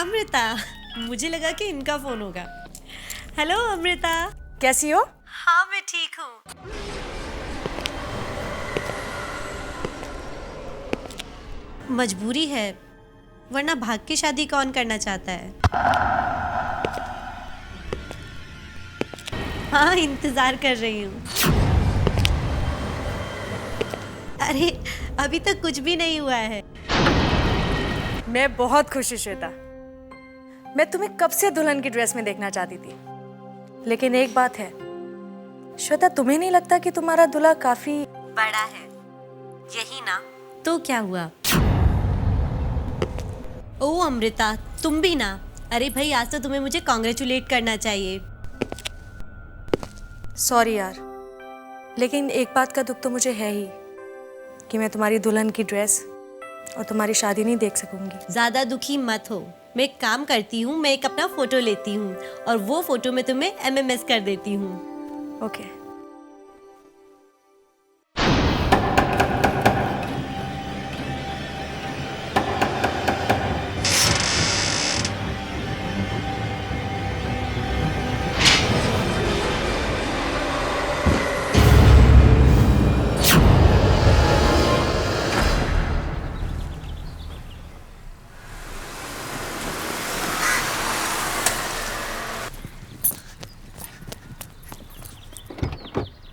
अमृता, मुझे लगा कि इनका फोन होगा। हेलो अमृता। कैसी हो? हाँ मैं ठीक हूँ। मजबूरी है, वरना भाग के शादी कौन करना चाहता है। हाँ इंतजार कर रही हूँ। अरे अभी तक कुछ भी नहीं हुआ है। मैं बहुत खुश हूँ श्वेता। मैं तुम्हें कब से दुल्हन की ड्रेस में देखना चाहती थी, लेकिन एक बात है श्वेता, तुम्हें नहीं लगता कि तुम्हारा दूल्हा काफी बड़ा है? यही ना। तो क्या हुआ? ओ अमृता, तुम भी ना। अरे भाई, आज तो तुम्हें मुझे कॉन्ग्रेचुलेट करना चाहिए। सॉरी यार, लेकिन एक बात का दुख तो मुझे है ही कि मैं तुम्हारी दुल्हन की ड्रेस और तुम्हारी शादी नहीं देख सकूंगी। ज्यादा दुखी मत हो। मैं एक काम करती हूँ, मैं एक अपना फोटो लेती हूँ और वो फोटो मैं तुम्हें MMS कर देती हूँ। ओके।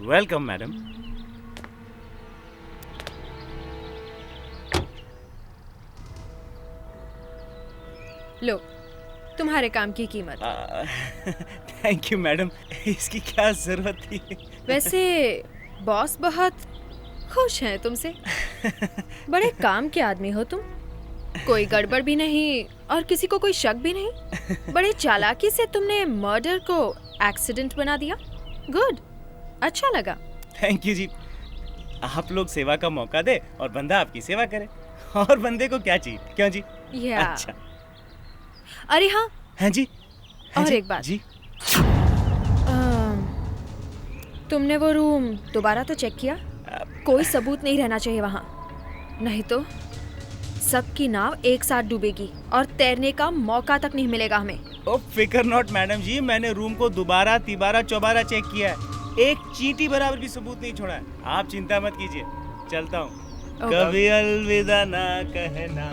Welcome madam. लो, तुम्हारे काम की कीमत। थैंक यू मैडम, इसकी क्या जरूरत थी? वैसे बॉस बहुत खुश हैं तुमसे। बड़े काम के आदमी हो तुम। कोई गड़बड़ भी नहीं और किसी को कोई शक भी नहीं। बड़े चालाकी से तुमने मर्डर को एक्सीडेंट बना दिया। गुड, अच्छा लगा। थैंक यू जी। आप लोग सेवा का मौका दे और बंदा आपकी सेवा करे, और बंदे को क्या चाहिए, क्यों जी? या अच्छा। अरे हाँ, हाँ जी। हाँ और जी, एक बात जी। तुमने वो रूम दोबारा तो चेक किया? कोई सबूत नहीं रहना चाहिए वहाँ, नहीं तो सबकी नाव एक साथ डूबेगी और तैरने का मौका तक नहीं मिलेगा हमें। ओ फिकर नॉट मैडम जी, मैंने रूम को दोबारा तिबारा चौबारा चेक किया है, एक चींटी बराबर भी सबूत नहीं छोड़ा है। आप चिंता मत कीजिए, चलता हूँ। कभी अलविदा ना कहना।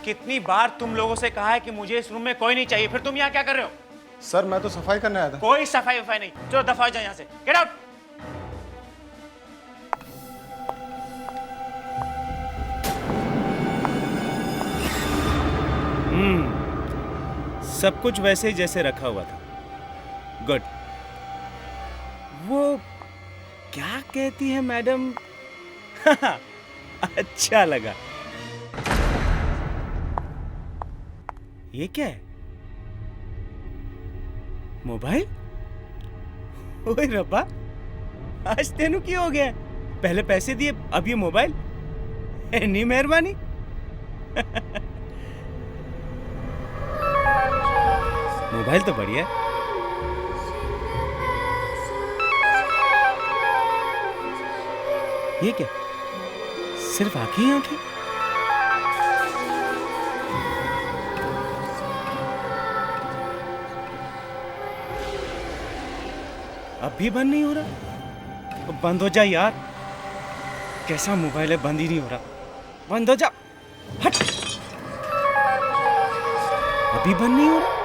कितनी बार तुम लोगों से कहा है कि मुझे इस रूम में कोई नहीं चाहिए, फिर तुम यहाँ क्या कर रहे हो? सर मैं तो सफाई करने आया था। कोई सफाई वफाई नहीं, चलो दफा हो जाओ यहाँ से, गेट आउट। सब कुछ वैसे ही जैसे रखा हुआ था। गुड। वो क्या कहती है मैडम? अच्छा लगा। ये क्या है? मोबाइल? ओए रब्बा, आज तेनू की हो गया? पहले पैसे दिए, अब ये मोबाइल? इतनी मेहरबानी। मोबाइल तो बढ़िया है। ये क्या? सिर्फ आंखें ही आंखें? अब भी बंद नहीं हो रहा? तो बंद हो जा यार। कैसा मोबाइल है, बंद ही नहीं हो रहा। बंद हो जा, हट। अभी बंद नहीं हो रहा।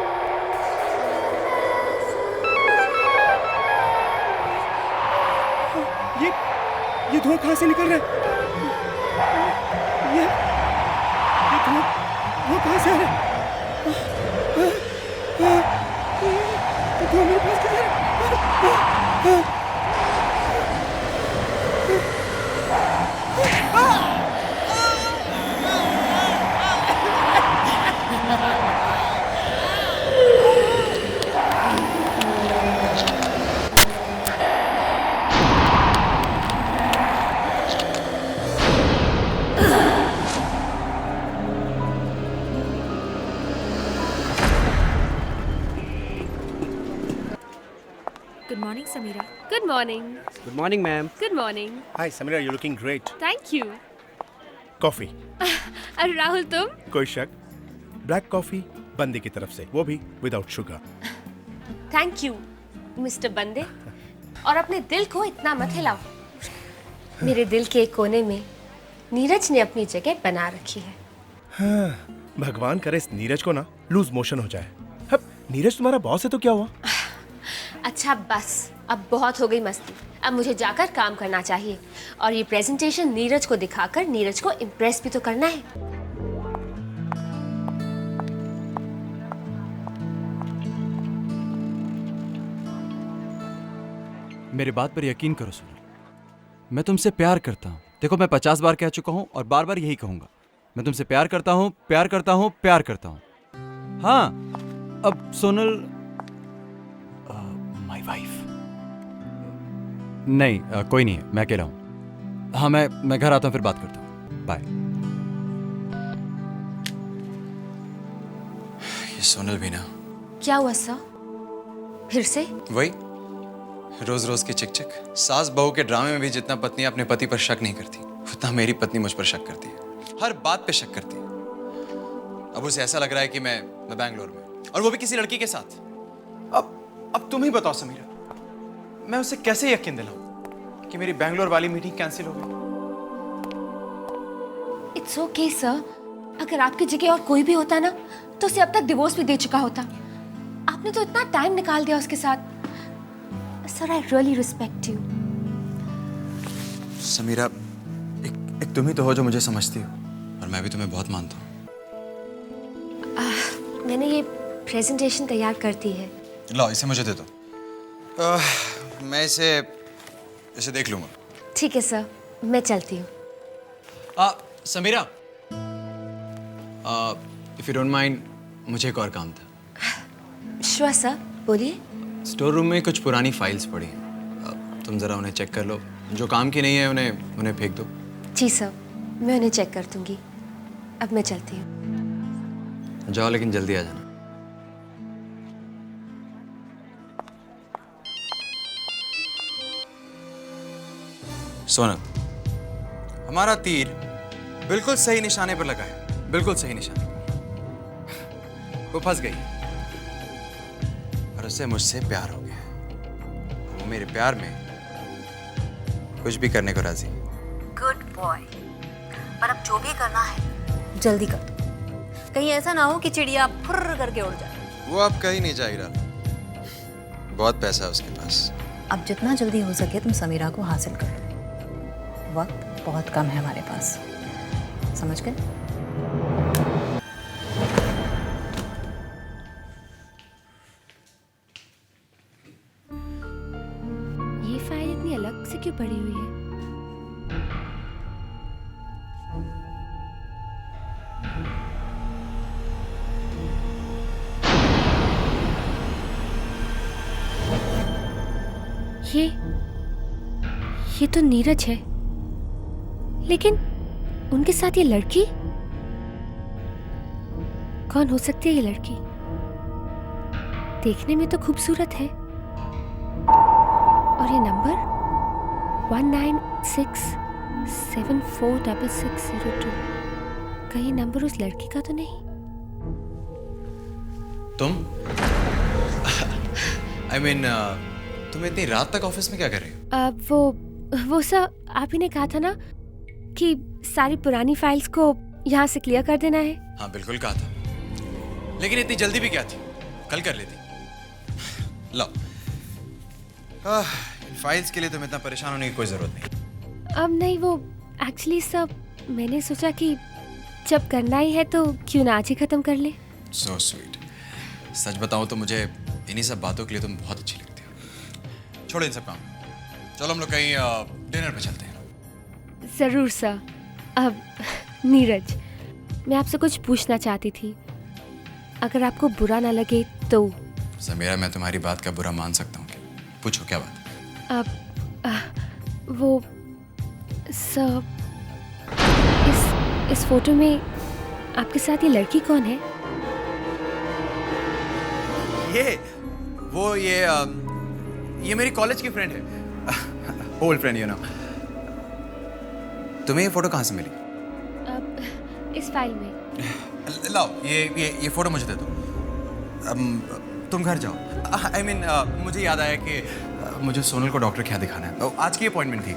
ये धुआं कहाँ से निकल रहा है? ये धुआं कहाँ से आ रहा है? ये धुआं मेरे पास कैसे आ रहा है? Good morning, Samira. Good morning. Good morning, ma'am. Good morning. Hi, Samira, you're looking great. Thank you. Coffee अरे राहुल तुम? कोई शक? ब्लैक कॉफी बंदे की तरफ से, वो भी without sugar. Thank you mister बंदे। और अपने दिल को इतना मत हिलाओ। मेरे दिल के एक कोने में नीरज ने अपनी जगह बना रखी है। हाँ, भगवान करे इस नीरज को ना लूज मोशन हो जाए। अब नीरज तुम्हारा बॉस है तो क्या हुआ? अच्छा बस, अब बहुत हो गई मस्ती। अब मुझे जाकर काम करना चाहिए और ये प्रेजेंटेशन नीरज को दिखाकर नीरज को इम्प्रेस भी तो करना है। मेरी बात पर यकीन करो सोनल, मैं तुमसे प्यार करता हूँ। देखो मैं 50 बार कह चुका हूँ और बार बार यही कहूंगा। मैं तुमसे प्यार करता हूँ, प्यार करता हूँ, प्यार करता हूँ। हाँ, अब सोनल माय वाइफ नहीं, कोई नहीं है, मैं अकेला हूँ। हाँ, मैं घर आता हूँ, फिर बात करता हूँ। बाय। ये सोनल भी ना। क्या हुआ सर? फिर से? वही रोज रोज की चिक चिक। सास बहू के ड्रामे में भी जितना पत्नी अपने पति पर शक नहीं करती, उतना मेरी पत्नी मुझ पर शक करती है। हर बात पे शक करती है। अब उसे ऐसा लग रहा है कि मैं बैंगलोर में, और वो भी किसी लड़की के साथ। अब तुम ही बताओ समीरा, मैं उसे कैसे यकीन दिलाऊं कि मेरी बैंगलोर वाली मीटिंग कैंसिल हो गई? It's okay sir. अगर आपकी जगह और कोई भी होता ना तो उसे अब तक डिवोर्स भी दे चुका होता। आपने तो इतना टाइम निकाल दिया उसके साथ। Sir I really respect you. Sameera, एक तुम ही तो हो जो मुझे समझती हो, और मैं भी तुम्हें बहुत मानता हूँ। मैंने ये प्रेजेंटेशन तैयार कर दी है। लो, इसे मुझे दे दो। मैं इसे देख लूंगा। ठीक है सर, मैं चलती हूँ। Sameera, if you don't mind, मुझे एक और काम था। श्योर सर, बोलिए। स्टोर रूम में कुछ पुरानी फाइल्स पड़ी हैं, तुम जरा उन्हें चेक कर लो। जो काम की नहीं है उन्हें फेंक दो। जी सर, मैं उन्हें चेक कर दूंगी। अब मैं चलती हूँ। जाओ, लेकिन जल्दी आ जाना। सोनल, हमारा तीर बिल्कुल सही निशाने पर लगा है, बिल्कुल सही निशाने पर। वो फंस गई और उसे मुझसे प्यार हो गया। वो मेरे प्यार में कुछ भी करने को राजी। Good boy. पर अब जो भी करना है जल्दी कर दो, कहीं ऐसा ना हो कि चिड़िया फुर्र करके उड़ जाए। वो अब कहीं नहीं जाएगा, बहुत पैसा है उसके पास। अब जितना जल्दी हो सके तुम समीरा को हासिल करो। वक्त बहुत कम है हमारे पास, समझ गए? ये फाइल इतनी अलग से क्यों पड़ी हुई है? ये तो नीरज है, लेकिन उनके साथ ये लड़की कौन हो सकती है? ये लड़की देखने में तो खूबसूरत है, और ये नंबर 1967466602, कहीं नंबर उस लड़की का तो नहीं? तुम I mean, तुम इतनी रात तक ऑफिस में क्या कर रहे हो? वो सर, आप ही ने कहा था ना कि सारी पुरानी फाइल्स को यहाँ से क्लियर कर देना है। हाँ बिल्कुल कहा था, लेकिन इतनी जल्दी भी क्या थी, कल कर लेती। लो, इन फाइल्स के लिए तुम्हें इतना परेशान होने की कोई जरूरत नहीं। अब नहीं, वो एक्चुअली सब मैंने सोचा कि जब करना ही है तो क्यों ना आज ही खत्म कर ले। So sweet। सच बताऊं तो मुझे इन्हीं सब बातों के लिए तुम बहुत अच्छी लगती हो। छोड़ो इन सब काम, चलो हम लोग कहीं डिनर पे चलते हैं। जरूर सर। अब नीरज, मैं आपसे कुछ पूछना चाहती थी, अगर आपको बुरा ना लगे तो। समीरा, मैं तुम्हारी बात का बुरा मान सकता हूँ, पूछो क्या बात। अब वो सर, इस फोटो में आपके साथ ये लड़की कौन है? ये मेरी कॉलेज की फ्रेंड है, ओल्ड फ्रेंड यू नो। तुम्हें ये फोटो कहाँ से मिली? इस फाइल में। लाओ ये फोटो मुझे दे दो। तुम घर जाओ। I mean, मुझे याद आया कि मुझे सोनल को डॉक्टर के यहाँ दिखाना है, तो आज की अपॉइंटमेंट थी।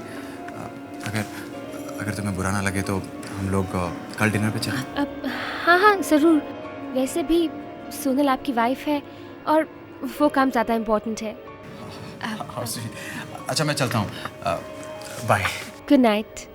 अगर तुम्हें बुरा ना लगे तो हम लोग कल डिनर पे चलें। हाँ ज़रूर। वैसे भी सोनल आपकी वाइफ है और वो काम ज़्यादा इम्पोर्टेंट है। How sweet. अच्छा मैं चलता हूँ, बाय। Good night.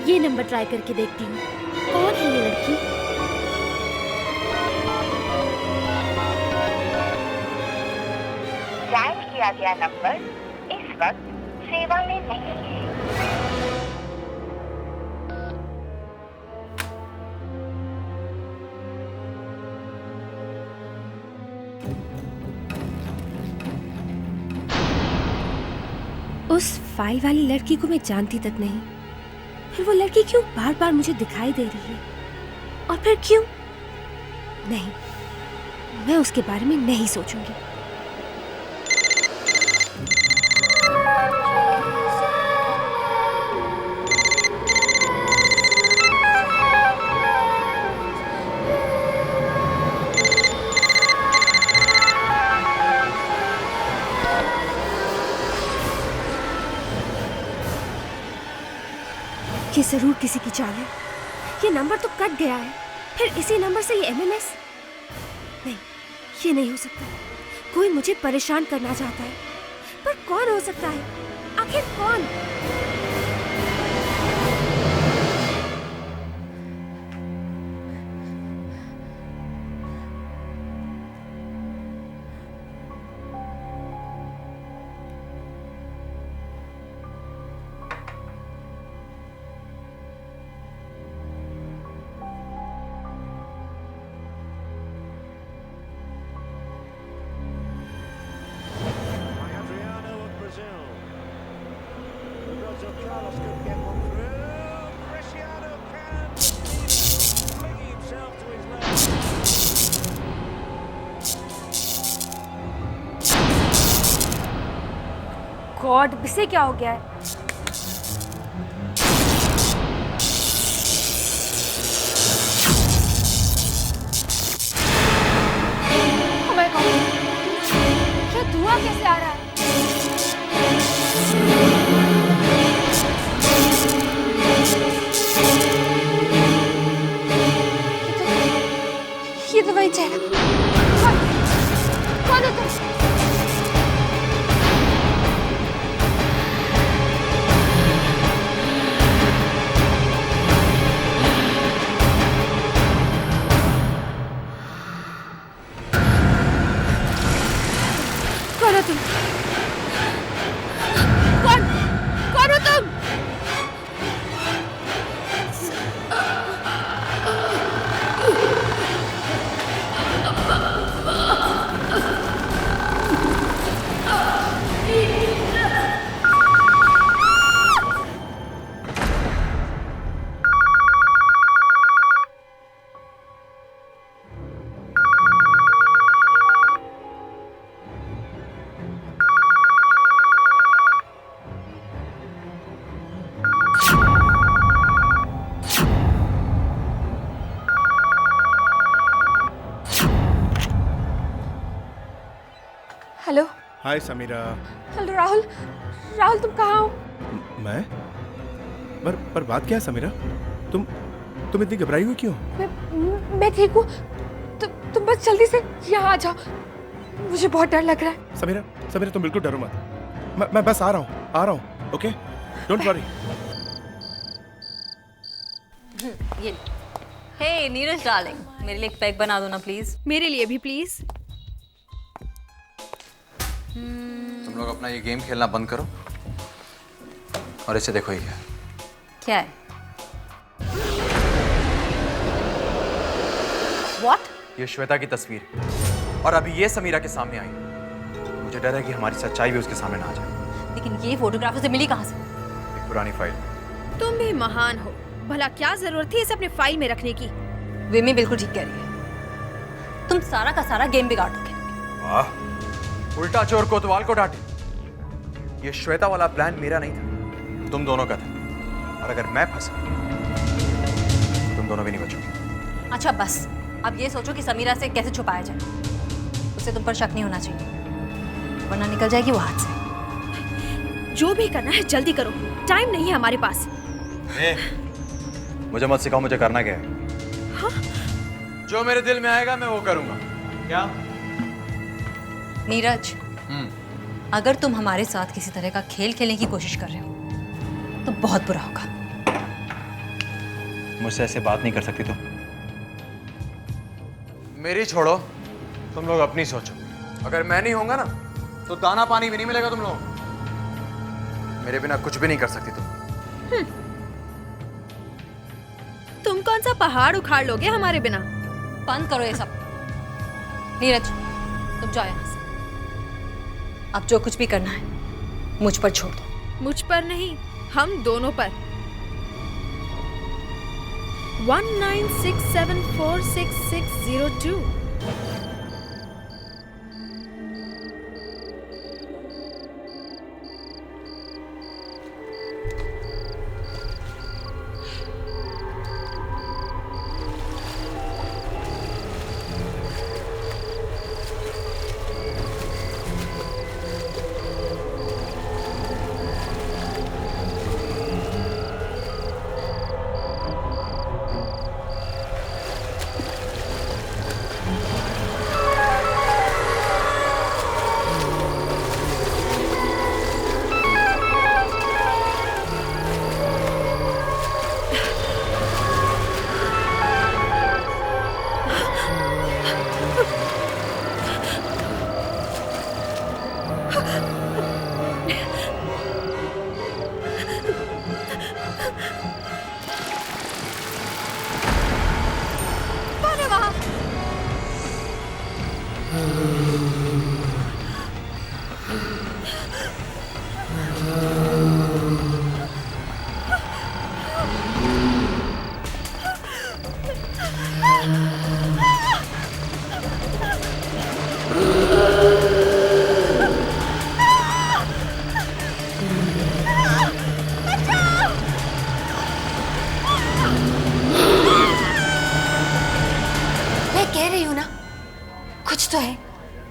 ये नंबर ट्राई करके देखती हूँ, कौन है ये लड़की? डायल किया गया नंबर इस वक्त सेवा में नहीं है। उस फाइल वाली लड़की को मैं जानती तक नहीं, फिर वो लड़की क्यों बार बार मुझे दिखाई दे रही है? और फिर क्यों? नहीं, मैं उसके बारे में नहीं सोचूंगी। ये जरूर किसी की चाल है। ये नंबर तो कट गया है, फिर इसी नंबर से ये एमएमएस। नहीं, ये नहीं हो सकता। कोई मुझे परेशान करना चाहता है, पर कौन हो सकता है? आखिर कौन? गॉड, इसे क्या हो गया है? Oh my God! ये धुआं कैसे आ रहा है? ये तो वही चेहरा। कौन है तुम? कौन हो तुम? कौन हो तुम? हेलो। हाय समीरा। हेलो राहुल। राहुल तुम कहाँ हो? मैं? पर बात क्या है समीरा? तुम इतनी घबराई हुई क्यों? मैं ठीक हूँ। तुम बस जल्दी से यहाँ आ जाओ, मुझे बहुत डर लग रहा है। समीरा तुम बिल्कुल डरो मत। मैं बस आ रहा हूँ। Okay, don't worry. ये हे नीरज डार्लिंग, मेरे लिए एक पैक बना दो ना प्लीज। मेरे लिए भी प्लीज। तुम लोग अपना ये गेम खेलना बंद करो और इसे देखो ये क्या है। क्या है? What? ये श्वेता की तस्वीर है और अभी ये समीरा के सामने आई। मुझे डर है कि हमारी सच्चाई भी उसके सामने ना आ जाए। लेकिन ये फोटोग्राफ उसे मिली कहाँ से? एक पुरानी फाइल। तुम भी महान हो। भला क्या जरूरत थी इसे अपने फाइल में रखने की? विमी बिल्कुल ठीक कह रही है। तुम सारा का सारा गेम बिगाड़ दोगे। वाह, उल्टा चोर कोतवाल को डांटे। ये श्वेता वाला प्लान मेरा नहीं था, तुम दोनों का था। और अगर मैं फंसा तो तुम दोनों भी नहीं बचोगे। अच्छा बस, अब ये सोचो कि समीरा से कैसे छुपाया जाए। उसे तुम पर शक नहीं होना चाहिए, वरना निकल जाएगी वो हाथ से। जो भी करना है जल्दी करो, टाइम नहीं है हमारे पास। मुझे मत सिखाओ मुझे करना क्या है। हाँ? जो मेरे दिल में आएगा मैं वो करूंगा। क्या? नीरज, अगर तुम हमारे साथ किसी तरह का खेल खेलने की कोशिश कर रहे हो तो बहुत बुरा होगा। मुझसे ऐसे बात नहीं कर सकती तुम। मेरी छोड़ो, तुम लोग अपनी सोचो। अगर मैं नहीं होऊंगा ना तो दाना पानी भी नहीं मिलेगा तुम लोगों को। मेरे बिना कुछ भी नहीं कर सकती तुम। तुम कौन सा पहाड़ उखाड़ लोगे हमारे बिना? बंद करो ये सब। नीरज, तुम जाओ यहाँ से। अब जो कुछ भी करना है मुझ पर छोड़ दो। मुझ पर नहीं, हम दोनों पर। 1967466602।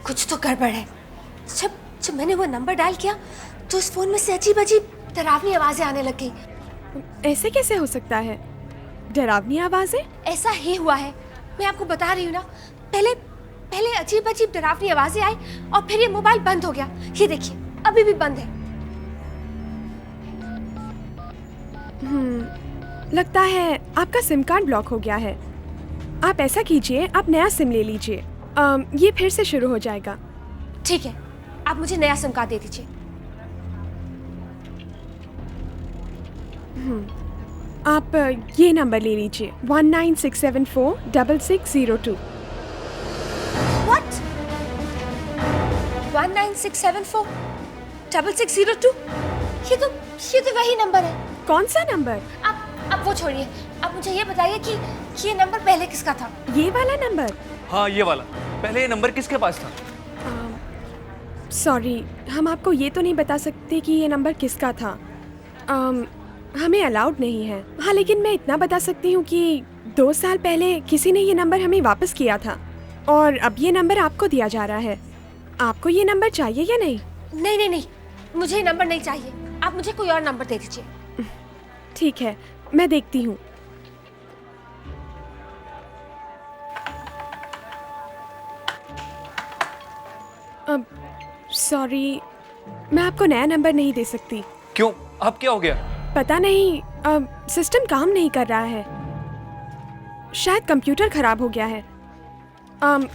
कुछ तो गड़बड़ है। जब मैंने वो नंबर डायल किया तो उस फोन में से अजीब अजीब डरावनी आवाजें आने लग गई। ऐसे कैसे हो सकता है? डरावनी आवाजें? ऐसा ही हुआ है, मैं आपको बता रही हूँ ना। पहले अजीब अजीब डरावनी आवाजें आई और फिर ये मोबाइल बंद हो गया। ये देखिए अभी भी बंद है। लगता है आपका सिम कार्ड ब्लॉक हो गया है। आप ऐसा कीजिए, आप नया सिम ले लीजिए। ये फिर से शुरू हो जाएगा। ठीक है, आप मुझे नया सिम कार्ड दे दीजिए। आप ये नंबर ले लीजिए 1967466602। What? 1967466602? ये तो वही नंबर है। कौन सा नंबर? आप वो छोड़िए, आप मुझे ये बताइए कि ये नंबर पहले किसका था? ये वाला नंबर? हाँ ये वाला। पहले ये नंबर किसके पास था? सॉरी, हम आपको ये तो नहीं बता सकते कि ये नंबर किसका था। हमें अलाउड नहीं है। हाँ, लेकिन मैं इतना बता सकती हूँ कि 2 साल पहले किसी ने ये नंबर हमें वापस किया था और अब ये नंबर आपको दिया जा रहा है। आपको ये नंबर चाहिए या नहीं? नहीं, मुझे ये नंबर नहीं चाहिए। आप मुझे कोई और नंबर दे दीजिए। ठीक है, मैं देखती हूँ। अब सॉरी, मैं आपको नया नंबर नहीं दे सकती। क्यों? अब क्या हो गया? पता नहीं, अब सिस्टम काम नहीं कर रहा है। शायद कंप्यूटर खराब हो गया है।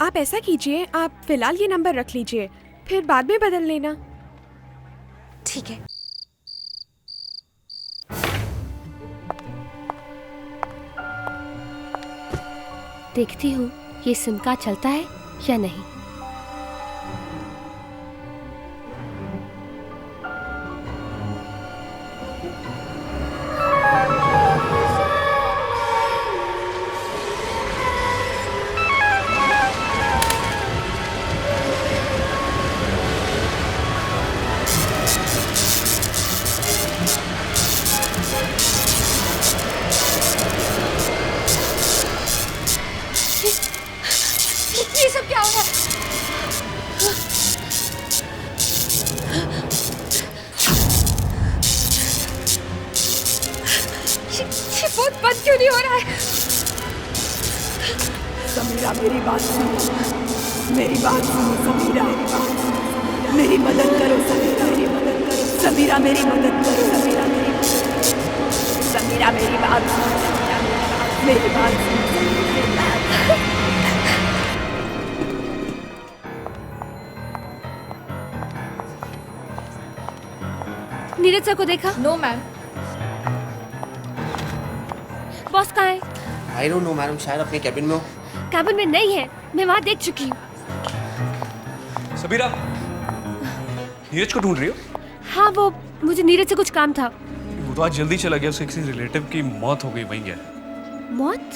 आप ऐसा कीजिए, आप फिलहाल ये नंबर रख लीजिए, फिर बाद में बदल लेना। ठीक है। देखती हूँ ये सिम कार्ड चलता है या नहीं। ये सब क्या हो रहा है? ये फोन बंद क्यों नहीं हो रहा है? समीरा मेरी बात सुनो, मेरी बात सुनो समीरा, मेरी मदद करो समीरा, मेरी मदद करो समीरा, मेरी मदद करो समीरा, समीरा मेरी बात सुनो, मेरी बात सुनो। नीरज सर को देखा? No ma'am. बॉस कहाँ है? आई डोंट नो मैडम, शायद अपने कैबिन में हो। कैबिन में नहीं है, मैं वहाँ देख चुकी हूँ। सबीरा, नीरज को ढूंढ रही हो? हाँ, वो मुझे नीरज से कुछ काम था। वो तो आज जल्दी चला गया, उसके किसी रिलेटिव की मौत हो गई, वहीं गया। मौत?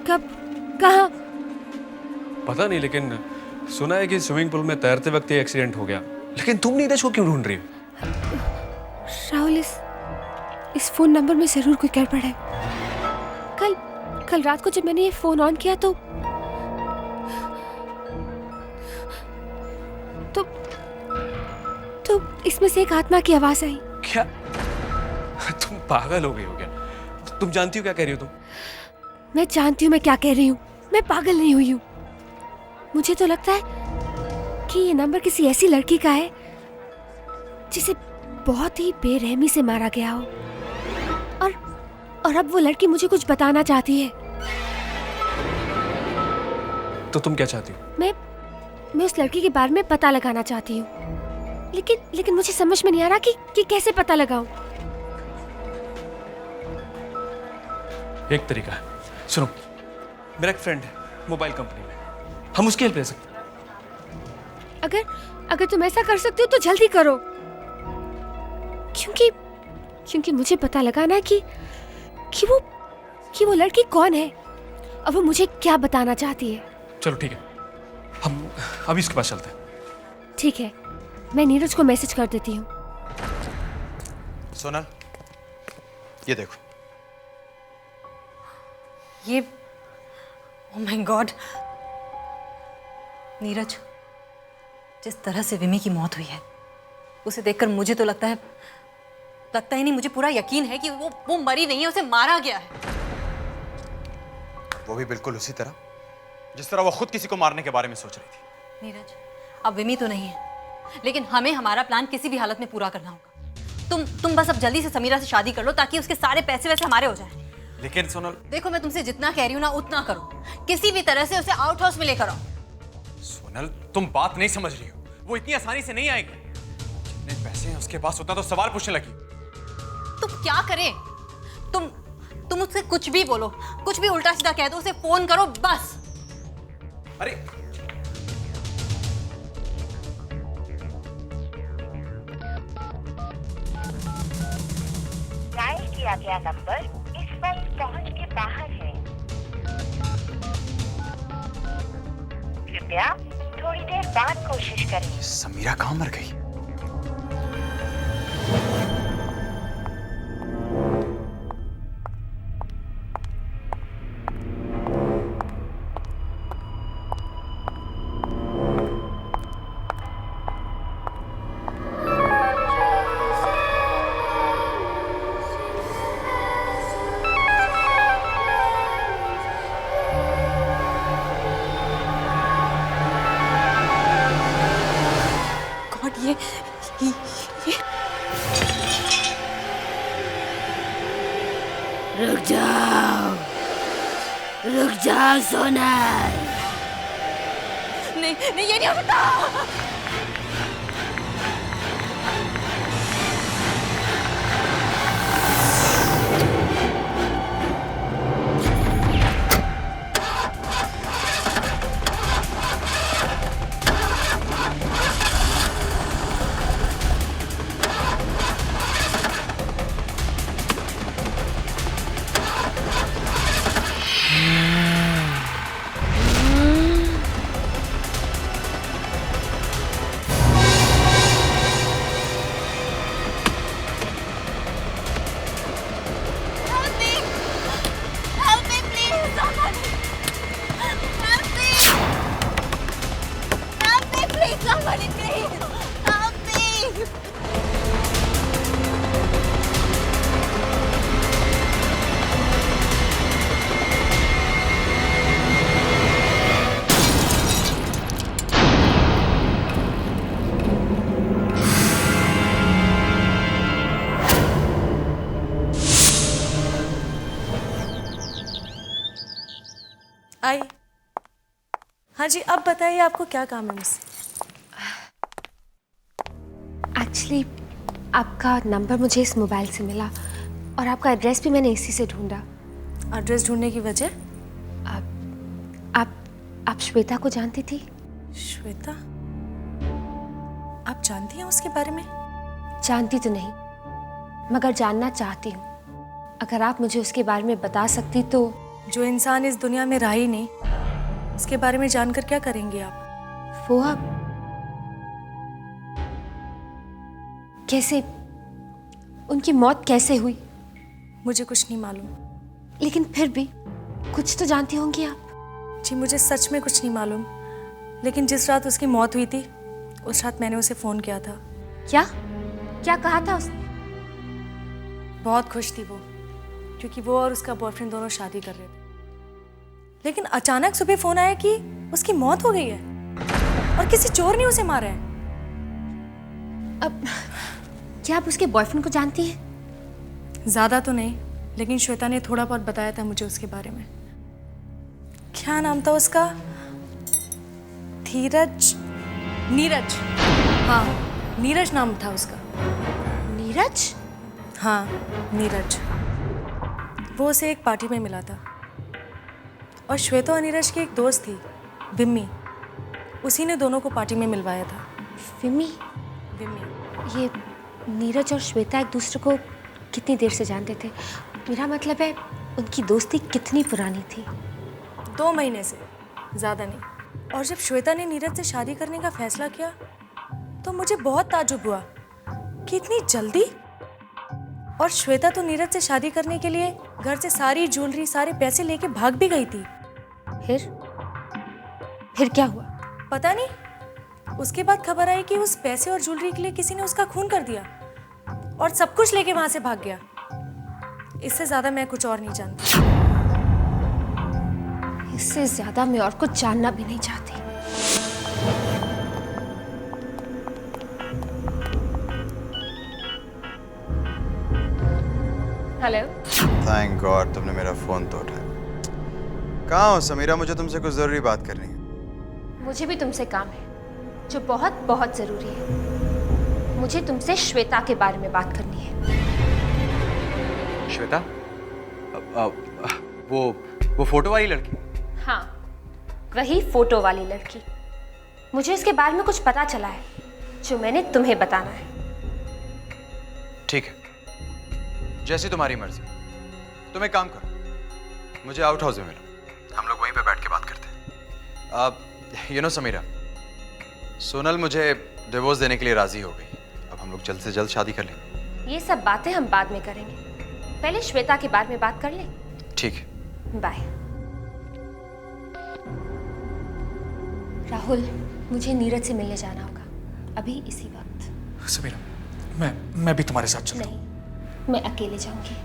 कब? कहाँ? पता नहीं, लेकिन सुना है कि स्विमिंग पूल में तैरते वक्त ही एक्सीडेंट हो गया। लेकिन तुम नीरज को क्यों ढूंढ रही हो? राहुल, इस फोन नंबर में जरूर कोई गड़बड़ है। कल रात को जब मैंने ये फोन ऑन किया तो इसमें से एक आत्मा की आवाज आई। क्या? तुम पागल हो गई हो क्या? तुम जानती हो क्या कह रही हो तुम? मैं जानती हूँ मैं क्या कह रही हूँ, मैं पागल नहीं हुई हूँ। मुझे तो लगता है कि ये नंबर किसी ऐसी लड़की का है जिसे बहुत ही बेरहमी से मारा गया हो, और अब वो लड़की मुझे कुछ बताना चाहती है। तो तुम क्या चाहती हो? मैं उस लड़की के बारे में पता लगाना चाहती हूँ, लेकिन मुझे समझ में नहीं आ रहा कि कैसे पता लगाऊं। एक तरीका है, सुनो, मेरा एक फ्रेंड है मोबाइल कंपनी में, हम उसकी हेल्प ले सकते हैं। अगर तुम ऐसा कर सकते हो तो जल्दी करो, क्योंकि मुझे पता लगाना है कि वो लड़की कौन है और वो मुझे क्या बताना चाहती है। चलो ठीक है, हम अभी इसके पास चलते हैं। ठीक है, मैं नीरज को मैसेज कर देती हूँ। सोनल, ये देखो। ये ओह माय गॉड, नीरज, जिस तरह से विमी की मौत हुई है उसे देखकर मुझे तो लगता ही नहीं, मुझे पूरा यकीन है कि वो मरी नहीं है, उसे मारा गया है। वो भी बिल्कुल उसी तरह जिस तरह वो खुद किसी को मारने के बारे में सोच रही थी। नीरज, अब विमी तो नहीं है, लेकिन हमें हमारा प्लान किसी भी हालत में पूरा करना होगा। तुम बस अब जल्दी से समीरा से शादी कर लो ताकि उसके सारे पैसे वैसे हमारे हो जाएं। लेकिन सोनल, देखो, मैं तुमसे जितना कह रही हूँ ना उतना करो, किसी भी तरह से उसे आउट हाउस में लेकर आओ। सोनल, तुम बात नहीं समझ रही हो, वो इतनी आसानी से नहीं आएगी। जितने पैसे हैं उसके पास उतना तो सवाल पूछने लगी। तुम क्या करें? तुम उससे कुछ भी बोलो, कुछ भी उल्टा सीधा कह दो, उसे फोन करो बस। अरे डायल किया गया नंबर इस वक्त पहुंच के बाहर है। कृपया थोड़ी देर बाद कोशिश करें। समीरा कहाँ मर गई? रुक जाओ सोनल। नहीं, ये नहीं हो सकता। मर गई। अभी आई। हाँ जी, अब बताइए आपको क्या काम है मुझसे? एक्चुअली आपका नंबर मुझे इस मोबाइल से मिला और आपका एड्रेस भी मैंने इसी से ढूंढा। एड्रेस ढूंढने की वजह? आप श्वेता को जानती थी? श्वेता? आप जानती हैं उसके बारे में? जानती तो नहीं, मगर जानना चाहती हूँ। अगर आप मुझे उसके बारे में बता सकती तो। जो इंसान इस दुनिया में रहा ही नहीं, उसके बारे में जानकर क्या करेंगे आप? वो आप कैसे, उनकी मौत कैसे हुई? मुझे कुछ नहीं मालूम। लेकिन फिर भी कुछ तो जानती होंगी आप। जी मुझे सच में कुछ नहीं मालूम, लेकिन जिस रात उसकी मौत हुई थी उस रात मैंने उसे फ़ोन किया था। क्या कहा था उसने? बहुत खुश थी वो, क्योंकि वो और उसका बॉयफ्रेंड दोनों शादी कर रहे थे। लेकिन अचानक सुबह फ़ोन आया कि उसकी मौत हो गई है और किसी चोर ने उसे मारा है। अब क्या आप उसके बॉयफ्रेंड को जानती हैं? ज़्यादा तो नहीं, लेकिन श्वेता ने थोड़ा बहुत बताया था मुझे उसके बारे में। क्या नाम था उसका? नीरज। हाँ, नीरज नाम था उसका। नीरज? हाँ, नीरज। वो उसे एक पार्टी में मिला था और श्वेता और नीरज की एक दोस्त थी, विम्मी। उसी ने दोनों को पार्टी में मिलवाया था। विम्मी? विम्मी। ये नीरज और श्वेता एक दूसरे को कितनी देर से जानते थे? मेरा मतलब है उनकी दोस्ती कितनी पुरानी थी? 2 महीने से, ज़्यादा नहीं। और जब श्वेता ने नीरज से शादी करने का फैसला किया तो मुझे बहुत ताज्जुब हुआ कि इतनी जल्दी। और श्वेता तो नीरज से शादी करने के लिए घर से सारी ज्वेलरी, सारे पैसे लेके भाग भी गई थी। फिर क्या हुआ? पता नहीं। उसके बाद खबर आई कि उस पैसे और ज्वेलरी के लिए किसी ने उसका खून कर दिया और सब कुछ लेके वहां से भाग गया। इससे ज्यादा मैं कुछ और नहीं जानती। इससे ज्यादा मैं और कुछ जानना भी नहीं चाहती। हेलो। थैंक गॉड तुमने मेरा फोन तो उठाया। कहाँ हो समीरा? मुझे तुमसे कुछ जरूरी बात करनी है। मुझे भी तुमसे काम है जो बहुत बहुत जरूरी है। मुझे तुमसे श्वेता के बारे में बात करनी है। श्वेता? वो फोटो वाली लड़की? हाँ, वही फोटो वाली लड़की। मुझे इसके बारे में कुछ पता चला है जो मैंने तुम्हें बताना है। ठीक है, जैसी तुम्हारी मर्जी। तुम एक काम करो, मुझे आउट हाउस में मिलो, हम लोग वहीं पे बैठ के बात करते हैं। अब समीरा, सोनल मुझे डिवोर्स देने के लिए राजी हो गई। अब हम लोग जल्द से जल्द शादी कर लेंगे। ये सब बातें हम बाद में करेंगे, पहले श्वेता के बारे में बात कर लें। ठीक है, बाय। राहुल, मुझे नीरज से मिलने जाना होगा अभी इसी वक्त। समीरा, मैं भी तुम्हारे साथ चलता हूँ। नहीं, मैं अकेले जाऊंगी।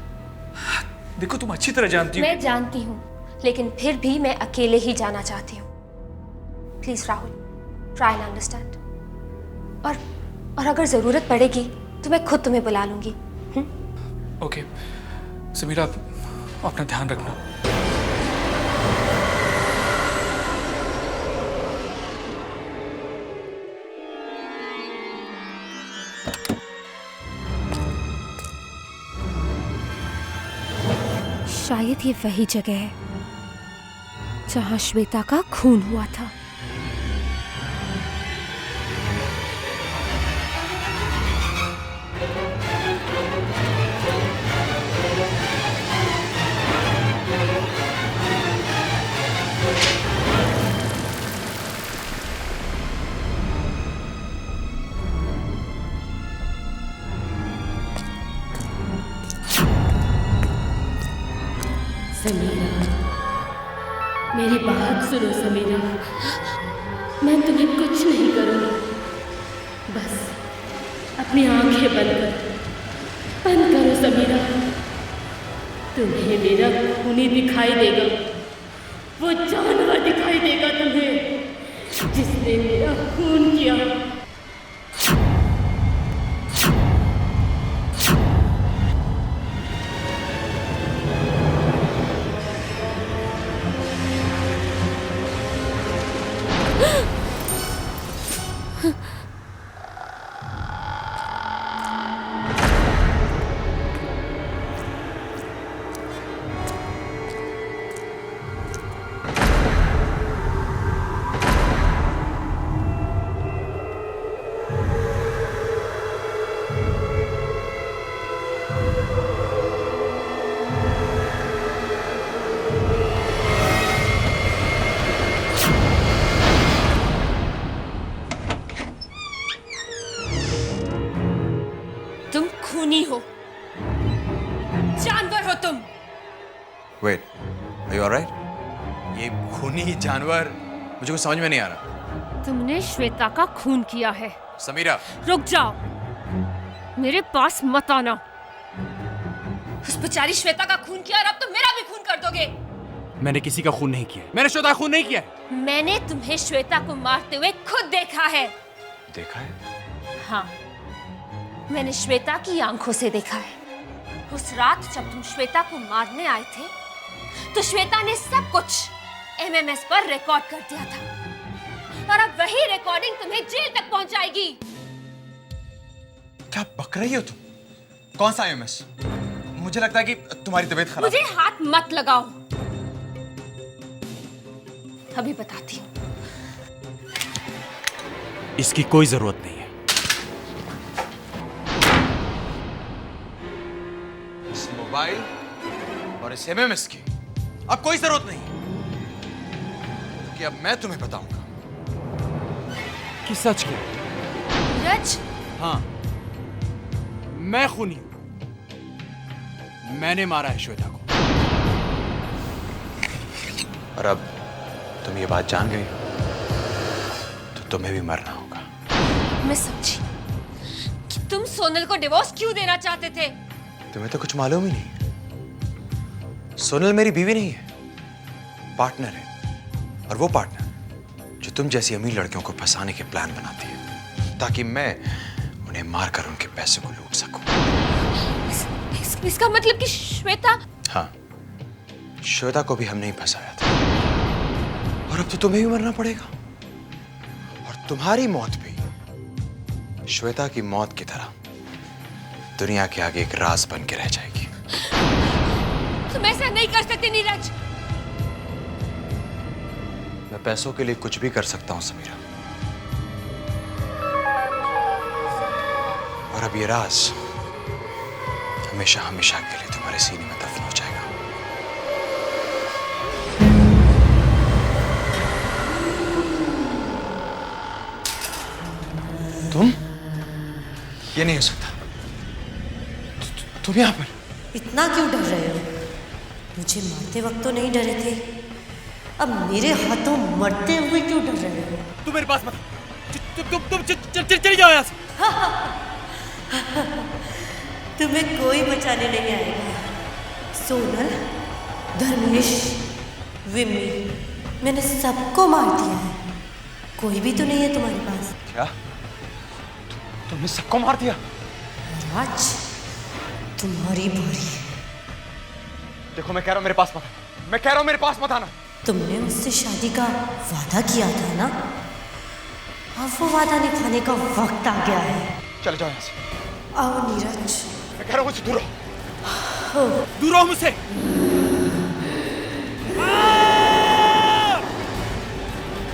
देखो तुम अच्छी तरह जानती हो। मैं जानती हूँ, लेकिन फिर भी मैं अकेले ही जाना चाहती हूँ। Please Rahul, try and understand. और अगर जरूरत पड़ेगी तो मैं खुद तुम्हें बुला लूंगी। ओके समीरा, अपना ध्यान रखना। शायद ये वही जगह है जहां श्वेता का खून हुआ था। समीरा, मेरी बात सुनो समीरा, मैं तुम्हें कुछ नहीं करूंगी। अपनी आंखें बंद करो समीरा। तुम्हें मेरा खूनी दिखाई देगा, वो जानवर दिखाई देगा तुम्हें जिसने मेरा खून किया। तुम खूनी हो, जानवर हो तुम। Wait, are you alright? ये खूनी जानवर मुझे कुछ समझ में नहीं आ रहा। तुमने श्वेता का खून किया है। समीरा, रुक जाओ, मेरे पास मत आना। उस बेचारी श्वेता का खून किया और अब तुम मेरा भी खून कर दोगे। मैंने किसी का खून नहीं किया। मैंने श्वेता का खून नहीं किया। मैंने तुम्हें श्वेता को मारते हुए खुद देखा है। देखा है? हाँ, मैंने श्वेता की आंखों से देखा है। उस रात जब तुम श्वेता को मारने आए थे तो श्वेता ने सब कुछ एमएमएस पर रिकॉर्ड कर दिया था और अब वही रिकॉर्डिंग तुम्हें जेल तक पहुंचाएगी। क्या बक रही हो तुम? कौन सा एमएमएस? मुझे लगता है कि तुम्हारी तबीयत खराब मुझे हाथ मत लगाओ, अभी बताती हूँ। इसकी कोई जरूरत नहीं है। इस मोबाइल और इस एमएमएस की अब कोई जरूरत नहीं कि अब मैं तुम्हें बताऊंगा कि सच क्या? नीरज, हाँ, मैं खूनी हूं। मैंने मारा है श्वेता को। और अब तुम ये बात जान गई तो तुम्हें भी मरना होगा। मैं समझी कि तुम सोनल को डिवोर्स क्यों देना चाहते थे। तुम्हें तो कुछ मालूम ही नहीं। सोनल मेरी बीवी नहीं है, पार्टनर है। और वो पार्टनर जो तुम जैसी अमीर लड़कियों को फंसाने के प्लान बनाती है ताकि मैं उन्हें मारकर उनके पैसे को लूट सकूं। इसका मतलब कि श्वेता? हाँ, श्वेता को भी हमने ही फंसाया था और अब तो तुम्हें भी मरना पड़ेगा। और तुम्हारी मौत भी श्वेता की मौत की तरह दुनिया के आगे एक राज बन के रह जाएगी। तुम ऐसा नहीं कर सकते नीरज। मैं पैसों के लिए कुछ भी कर सकता हूं समीरा, और अब ये राज हमेशा हमेशा के लिए तुम्हारे सीने में दफन हो जाएगा। तुम? ये नहीं हो सकता। तुम यहां पर? इतना क्यों डर रहे हो? मुझे मारते वक्त तो नहीं डरे थे, अब मेरे हाथों मरते हुए क्यों डर रहे हो? तुम मेरे पास मत। तुम चली जाओ यहाँ से। तुम्हें कोई बचाने नहीं आएगा। सोनल, धर्मेश, विमी, मैंने सबको मार दिया है। कोई भी तो नहीं है तुम्हारे पास। क्या? तुमने सबको मार दिया? राज, तुम्हारी बारी। देखो, मैं कह रहा हूं मेरे पास मत आना। मैं कह रहा हूं मेरे पास मत आना। तुमने मुझसे शादी का वादा किया था ना? अब वो वादा निभाने का वक्त आ गया है। चले जाओ यहाँ से। आओ नीरज। मैं कह रहा हूं मुझसे दूर रहो। दूर रहो मुझसे।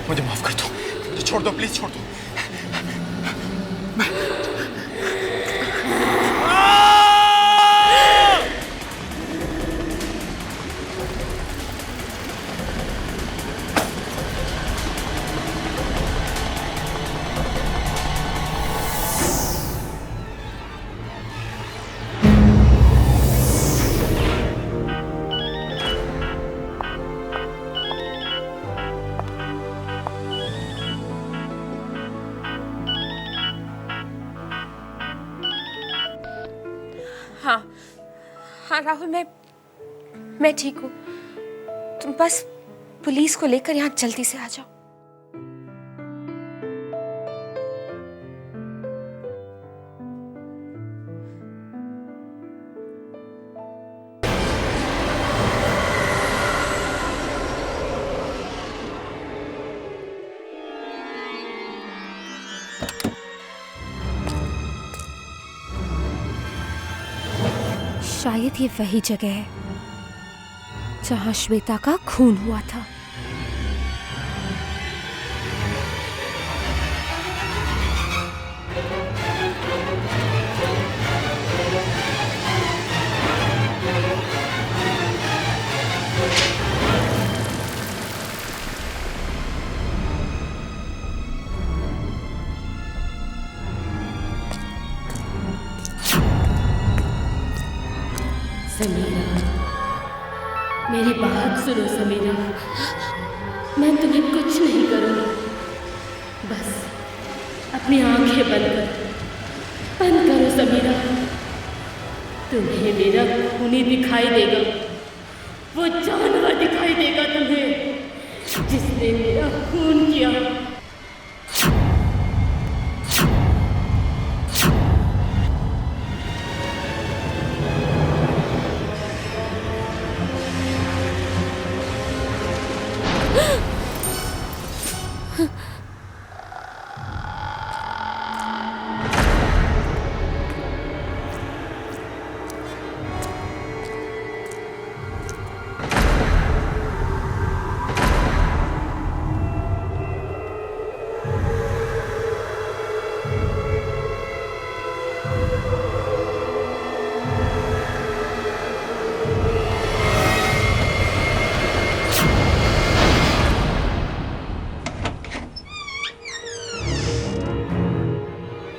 मुझे माफ कर दो, मुझे छोड़ दो, प्लीज छोड़ दो। हाँ हाँ राहुल, मैं ठीक हूँ। तुम बस पुलिस को लेकर यहाँ जल्दी से आ जाओ। शायद ये वही जगह है जहां श्वेता का खून हुआ था। समीरा, मेरी बात सुनो समीरा, मैं तुम्हें कुछ नहीं करूँगी। बस अपनी आंखें बंद करो समीरा। तुम्हें मेरा खूनी दिखाई देगा, वो जानवर दिखाई देगा तुम्हें जिसने मेरा खून किया।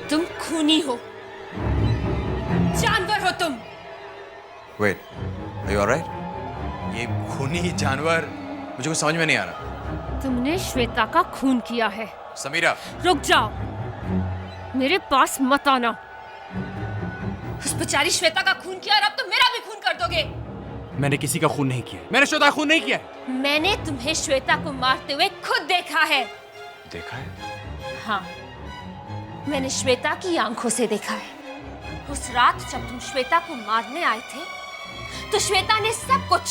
तुम खूनी हो, जानवर हो तुम। Wait, are you alright? ये खूनी जानवर मुझे कुछ समझ में नहीं आ रहा। तुमने श्वेता का खून किया है। समीरा, रुक जाओ, मेरे पास मत आना। उस बेचारी श्वेता का खून किया और अब तुम मेरा भी खून कर दोगे। मैंने किसी का खून नहीं किया। मैंने श्वेता का खून नहीं किया। मैंने तुम्हें श्वेता को मारते हुए खुद देखा है। देखा है? हाँ, मैंने श्वेता की आंखों से देखा है। उस रात जब तुम श्वेता को मारने आए थे तो श्वेता ने सब कुछ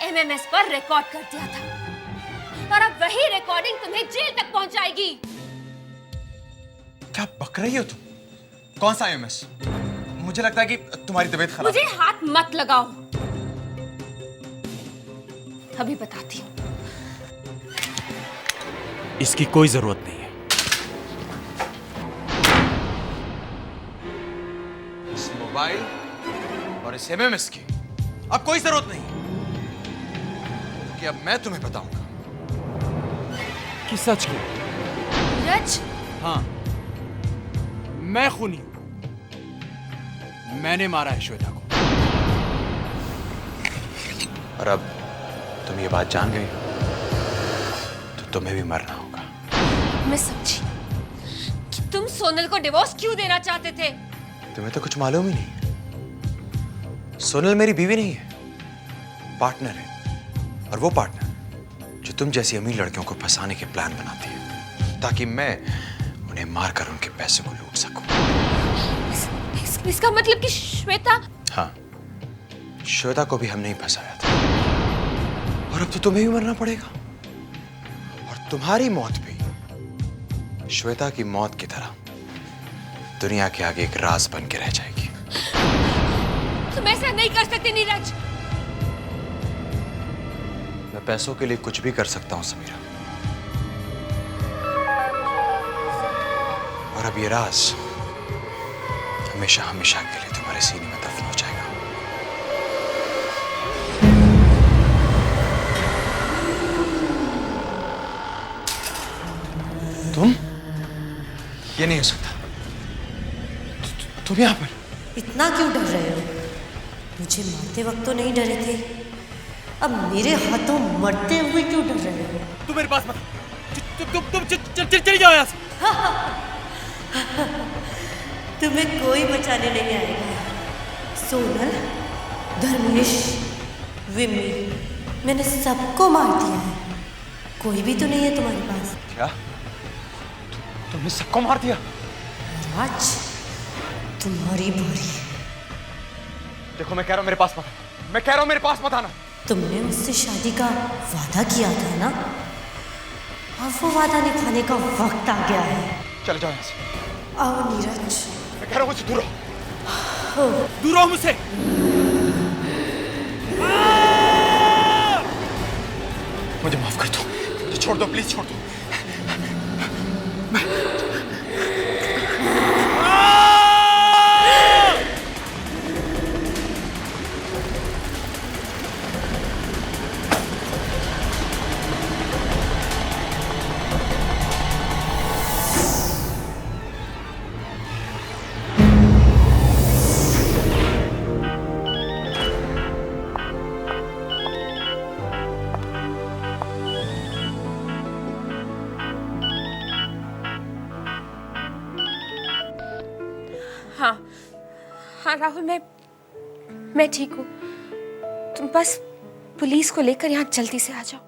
एमएमएस पर रिकॉर्ड कर दिया था और अब वही रिकॉर्डिंग तुम्हें जेल तक पहुंचाएगी। क्या बक रही हो तुम? कौन सा एमएमएस? मुझे लगता है कि तुम्हारी तबीयत खराब मुझे हाथ मत लगाओ, अभी बताती हूँ। इसकी कोई जरूरत नहीं है। इस मोबाइल और इस एमएमएस की अब कोई जरूरत नहीं, क्योंकि अब मैं तुम्हें बताऊंगा कि सच की। नीरज, हाँ, मैं खूनी हूं। मैंने मारा है श्वेता को। और अब तुम ये बात जान गई तो तुम्हें भी मरना होगा। मैं समझी कि तुम सोनल को डिवोर्स क्यों देना चाहते थे। तुम्हें तो कुछ मालूम ही नहीं। सोनल मेरी बीवी नहीं है, पार्टनर है। और वो पार्टनर जो तुम जैसी अमीर लड़कियों को फंसाने के प्लान बनाती है ताकि मैं उन्हें मारकर उनके पैसे को लूट सकूं। इसका मतलब कि श्वेता? हाँ, श्वेता को भी हमने ही फंसाया था और अब तो तुम्हें भी मरना पड़ेगा। और तुम्हारी मौत भी श्वेता की मौत की तरह दुनिया के आगे एक राज बन के रह जाएगी। तुम ऐसा नहीं कर सकते नीरज। मैं पैसों के लिए कुछ भी कर सकता हूं समीरा, और अब ये राज हमेशा हमेशा के लिए तुम्हारे सीने में दफन हो जाएगा। तुम? ये नहीं हो सकता। तुम यहां पर इतना क्यों डर रहे हो? मुझे मारते वक्त तो नहीं डरे थे, अब मेरे हाथों मरते हुए क्यों डर रहे हो? तुम मेरे पास मत। तुम चली जाओ यहाँ से। तुम्हें कोई बचाने नहीं आएगा। सोनल, धर्मेश, विमी, मैंने सबको मार दिया है। कोई भी तो नहीं है तुम्हारे पास। क्या? तुमने सबको मार दिया? राज, तुम्हारी बारी। देखो मैं कह रहा हूँ मेरे पास मत आना। मैं कह रहा हूँ मेरे पास मत आना। तुमने मुझसे शादी का वादा किया था ना? अब वो वादा निभाने का वक्त आ गया है। चले जाओ यहाँ से। आओ नीरज। मैं कह रहा हूँ मुझसे दूर रहो। दूर रहो मुझसे। मुझे माफ कर दो, मुझे छोड़ दो, प्लीज छोड़ दो। हाँ राहुल, मैं ठीक हूँ। तुम बस पुलिस को लेकर यहाँ जल्दी से आ जाओ।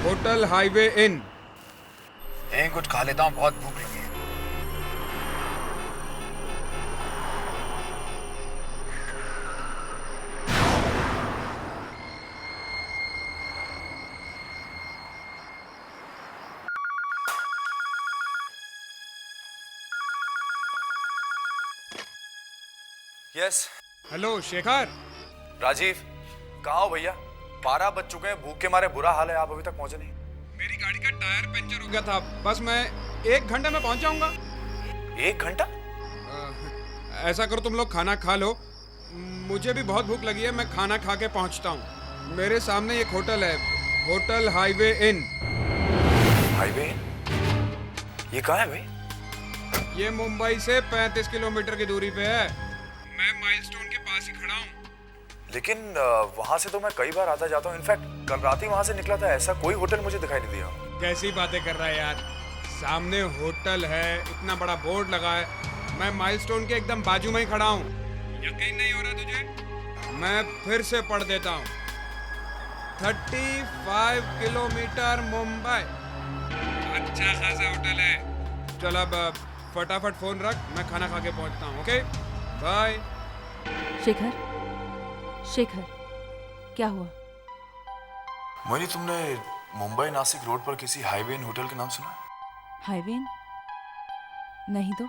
Hotel highway in. यहीं कुछ खा लेता हूँ, बहुत भूख लगी है। यस। हेलो शेखर। राजीव, कहाँ हो भैया? 12 बज चुके हैं, भूख के मारे बुरा हाल है, आप अभी तक पहुंचे नहीं। मेरी गाड़ी का टायर पंचर हो गया था, बस मैं 1 घंटे में पहुंच जाऊंगा। 1 घंटा? ऐसा करो, तुम लोग खाना खा लो, मुझे भी बहुत भूख लगी है, मैं खाना खा के पहुंचता हूँ। मेरे सामने एक होटल है, hotel highway in. Highway in? ये कहाँ है भाई? ये मुंबई से 35 किलोमीटर की दूरी पे है। मैं माइलस्टोन के पास ही खड़ा हूँ। लेकिन वहां से तो मैं कई बार आता जाता हूँ। इनफैक्ट कल रात ही वहां से निकला था, ऐसा कोई होटल मुझे दिखाई नहीं दिया। कैसी बातें कर रहा है यार, सामने होटल है, इतना बड़ा बोर्ड लगा है, मैं माइलस्टोन के एकदम बाजू में ही खड़ा हूँ। यकीन नहीं हो रहा तुझे? मैं फिर से पढ़ देता हूँ। 35 किलोमीटर मुंबई, अच्छा खासा होटल है। चल अब फटाफट फोन रख, मैं खाना खा के पहुँचता हूँ। Okay bye. शेखर, शेखर, क्या हुआ? मोहिनी, तुमने मुंबई नासिक रोड पर किसी हाईवे इन होटल का नाम सुना? Highway in? नहीं तो।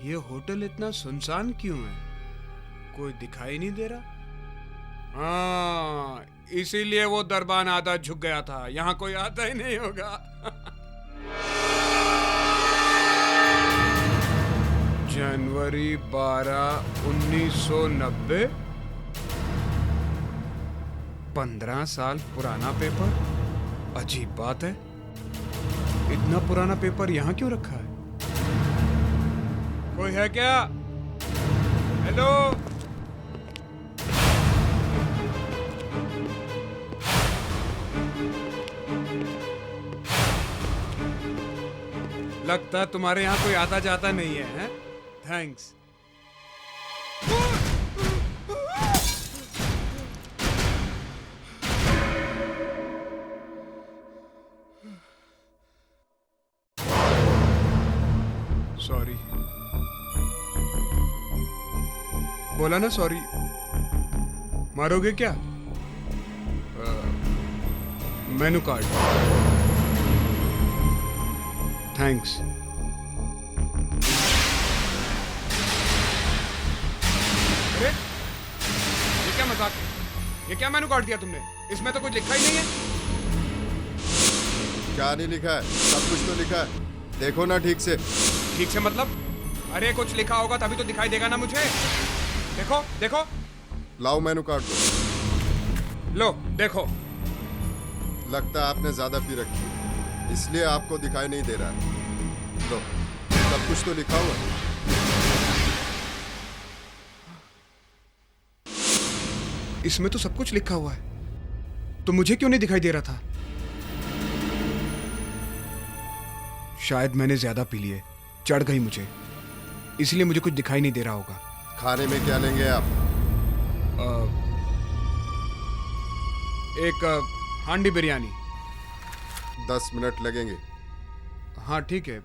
ये होटल इतना सुनसान क्यों है? कोई दिखाई नहीं दे रहा? हाँ, इसीलिए वो दरबान आधा झुक गया था, यहाँ कोई आता ही नहीं होगा। जनवरी 12, 1990। 15 साल पुराना पेपर। अजीब बात है, इतना पुराना पेपर यहाँ क्यों रखा है? कोई है क्या? हेलो? लगता तुम्हारे यहाँ कोई आता जाता नहीं है, हैं? थैंक्स। सॉरी। बोला ना सॉरी। मारोगे क्या? Menu card. थैंक्स। अरे ये क्या मजाक है? ये क्या मेनू कार्ड दिया तुमने? इसमें तो कुछ लिखा ही नहीं है। क्या नहीं लिखा है? सब कुछ तो लिखा है, देखो ना ठीक से। ठीक से मतलब? अरे कुछ लिखा होगा तभी तो दिखाई देगा ना मुझे। देखो देखो। लाओ मेनू कार्ड दो। लो देखो। लगता है आपने ज्यादा पी रखी है, इसलिए आपको दिखाई नहीं दे रहा है। लो, सब कुछ तो लिखा हुआ है। इसमें तो सब कुछ लिखा हुआ है, तो मुझे क्यों नहीं दिखाई दे रहा था? शायद मैंने ज्यादा पी लिए, चढ़ गई मुझे, इसलिए मुझे कुछ दिखाई नहीं दे रहा होगा। खाने में क्या लेंगे आप? एक हांडी बिरयानी। 10 मिनट लगेंगे। हाँ ठीक है।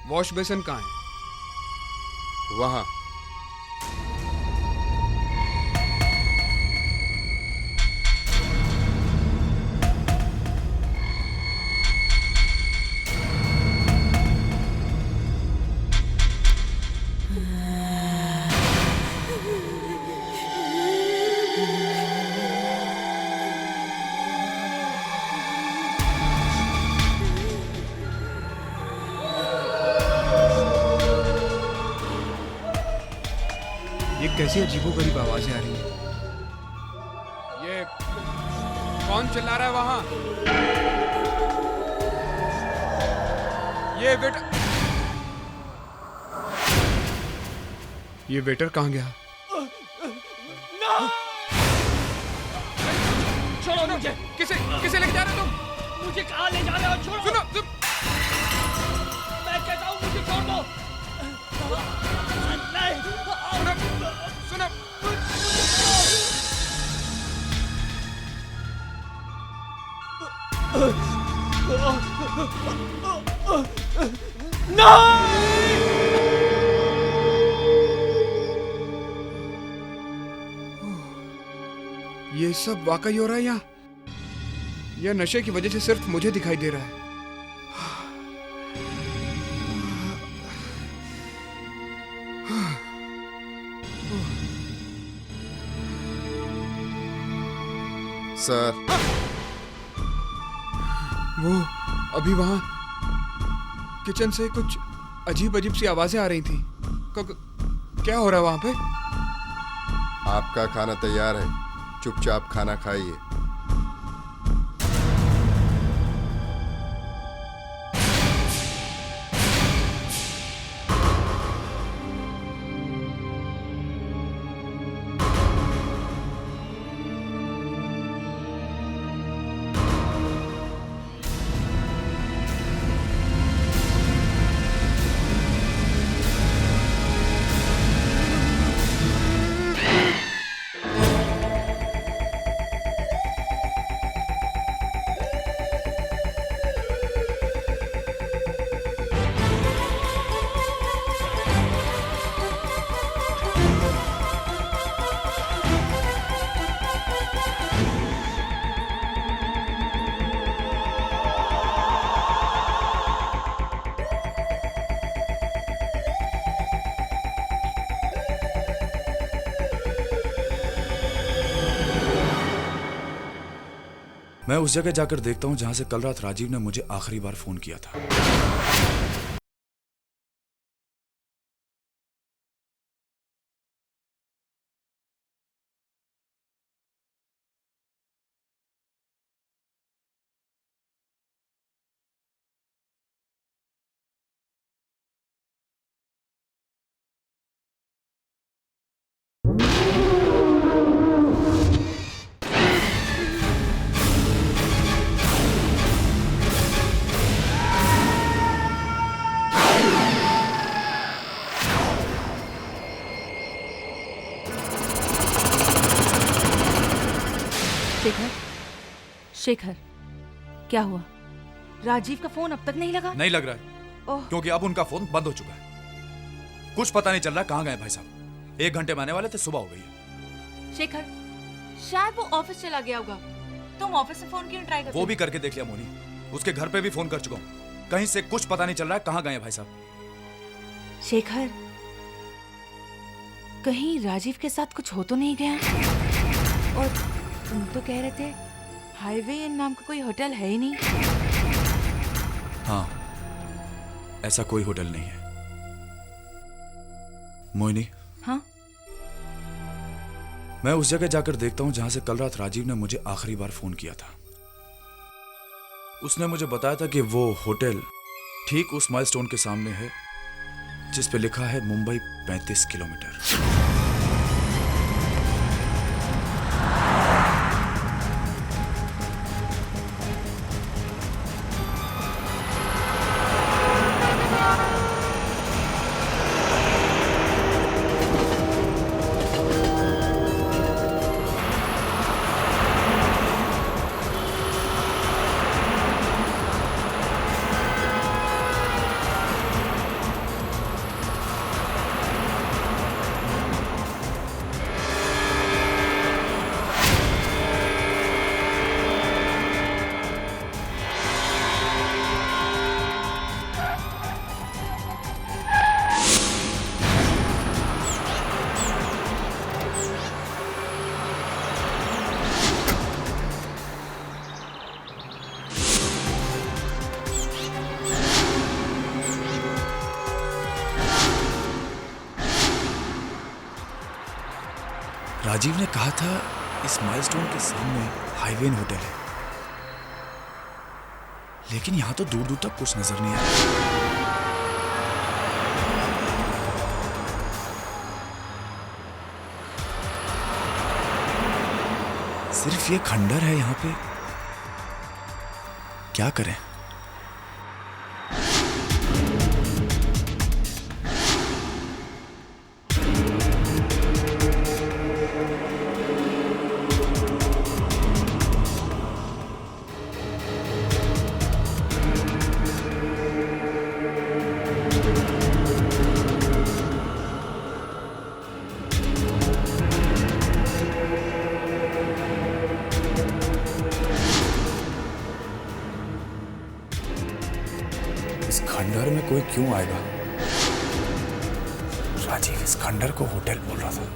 वॉश बेसिन कहाँ है? वहाँ। कैसी अजीबोगरीब आवाजें आ रही हैं। ये कौन चिल्ला रहा है वहां? ये वेटर कहां गया? छोड़ो मुझे। किसे लेके जा रहे हो तुम? मुझे कहां ले जा रहे हो? छोड़ो। सुनो मैं कहता हूं मुझे छोड़ दो। सुनो ये सब वाकई हो रहा है यहाँ? यह नशे की वजह से सिर्फ मुझे दिखाई दे रहा है। सर, वो अभी वहां किचन से कुछ अजीब अजीब सी आवाजें आ रही थी। क्या हो रहा है वहां पे? आपका खाना तैयार है, चुपचाप खाना खाइए। मैं उस जगह जाकर देखता हूं जहां से कल रात राजीव ने मुझे आखिरी बार फोन किया था। शेखर, क्या हुआ? राजीव का फोन अब तक नहीं लगा? नहीं लग रहा है, क्योंकि अब उनका फोन बंद हो चुका है। कुछ पता नहीं चल रहा कहां गए भाई साहब। 1 घंटे में आने वाले थे, सुबह हो गई है। शेखर, शायद वो ऑफिस चला गया होगा। तुम ऑफिस में फोन क्यों ट्राई करते वो भी करके देख लिया मोनी, उसके घर पे भी फोन कर चुका हूँ, कहीं से कुछ पता नहीं चल रहा है कहाँ गए हैं भाई साहब। शेखर, कहीं राजीव के साथ कुछ हो तो नहीं गया? और तुम तो कह रहे थे हाईवे इन नाम का कोई होटल है ही नहीं। हाँ, ऐसा कोई होटल नहीं है। मोहिनी, हाँ? मैं उस जगह जाकर देखता हूं जहां से कल रात राजीव ने मुझे आखिरी बार फोन किया था। उसने मुझे बताया था कि वो होटल ठीक उस माइलस्टोन के सामने है जिस पे लिखा है मुंबई 35 किलोमीटर। राजीव ने कहा था इस माइलस्टोन के सामने हाईवे इन होटल है, लेकिन यहां तो दूर दूर तक कुछ नजर नहीं आ रहा। सिर्फ ये खंडर है यहां पे, क्या करें? इस खंडर में कोई क्यों आएगा? राजीव इस खंडर को होटल बोल रहा था।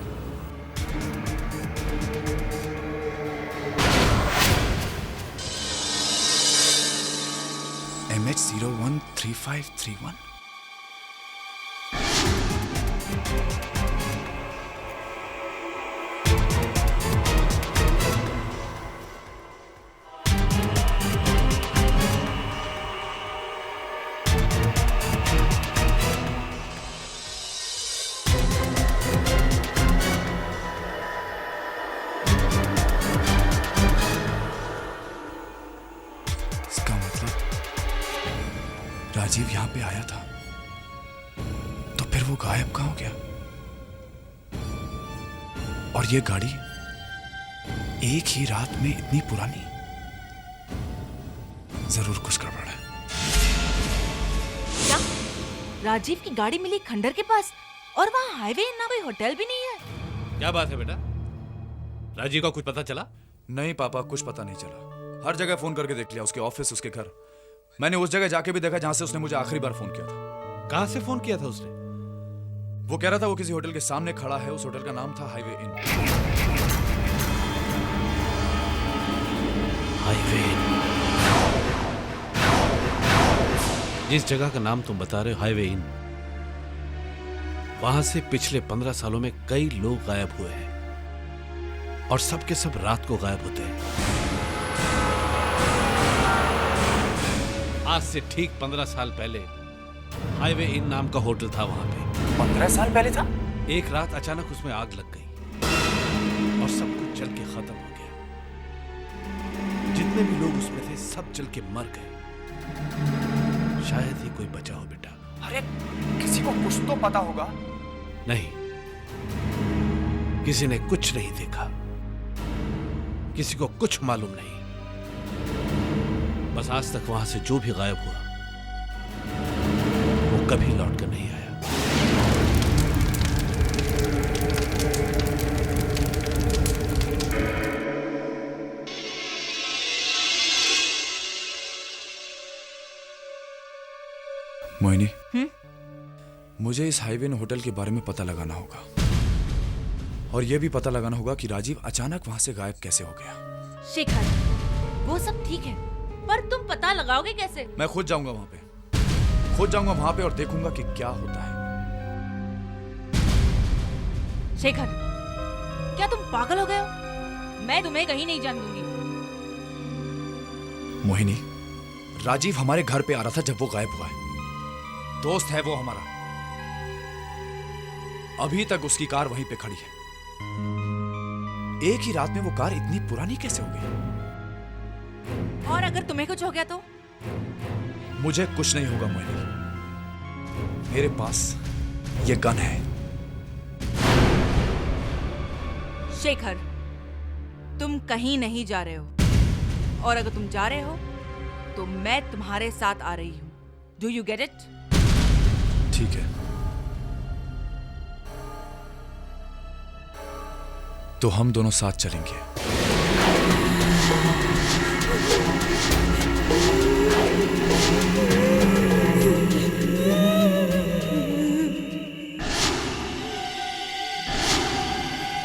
MH013531। राजीव यहां पे आया था, तो फिर वो गायब कहां हो गया? और ये गाड़ी एक ही रात में इतनी पुरानी, जरूर कुछ गड़बड़ है। क्या? राजीव की गाड़ी मिली खंडर के पास और वहां हाईवे ना कोई होटल भी नहीं है? क्या बात है बेटा? राजीव का कुछ पता चला? नहीं पापा, कुछ पता नहीं चला। हर जगह फोन करके देख लिया, उसके ऑफिस, उसके घर। मैंने उस जगह जाके भी देखा जहां से उसने मुझे आखिरी बार फोन किया था। कहां से फोन किया था उसने? वो कह रहा था वो किसी होटल के सामने खड़ा है, उस होटल का नाम था हाईवे इन। हाईवे इन, जिस जगह का नाम तुम बता रहे हो हाईवे इन, वहां से पिछले 15 सालों में कई लोग गायब हुए हैं और सब के सब रात को गायब होते हैं। आज से ठीक 15 साल पहले हाईवे इन नाम का होटल था वहां पे। 15 साल पहले था? एक रात अचानक उसमें आग लग गई और सब कुछ जल के खत्म हो गया। जितने भी लोग उसमें थे सब जल के मर गए। शायद ही कोई बचा हो बेटा। अरे किसी को कुछ तो पता होगा। नहीं, किसी ने कुछ नहीं देखा, किसी को कुछ मालूम नहीं। बस आज तक वहां से जो भी गायब हुआ वो कभी लौट कर नहीं आया। मुझे इस हाईवे होटल के बारे में पता लगाना होगा और यह भी पता लगाना होगा कि राजीव अचानक वहां से गायब कैसे हो गया। शेखर, वो सब ठीक है, पर तुम पता लगाओगे कैसे? मैं खुद जाऊंगा वहां पे, खुद जाऊंगा वहां पे और देखूंगा कि क्या होता है। शेखर, क्या तुम पागल हो गए हो? मैं तुम्हें कहीं नहीं जाने दूंगी। मोहिनी, राजीव हमारे घर पे आ रहा था जब वो गायब हुआ है। दोस्त है वो हमारा। अभी तक उसकी कार वहीं पे खड़ी है। एक ही रात में वो कार इतनी पुरानी कैसे हो गई? और अगर तुम्हें कुछ हो गया तो? मुझे कुछ नहीं होगा मोहिनी। मेरे पास ये गन है। शेखर, तुम कहीं नहीं जा रहे हो, और अगर तुम जा रहे हो तो मैं तुम्हारे साथ आ रही हूं। Do you get it? ठीक है, तो हम दोनों साथ चलेंगे।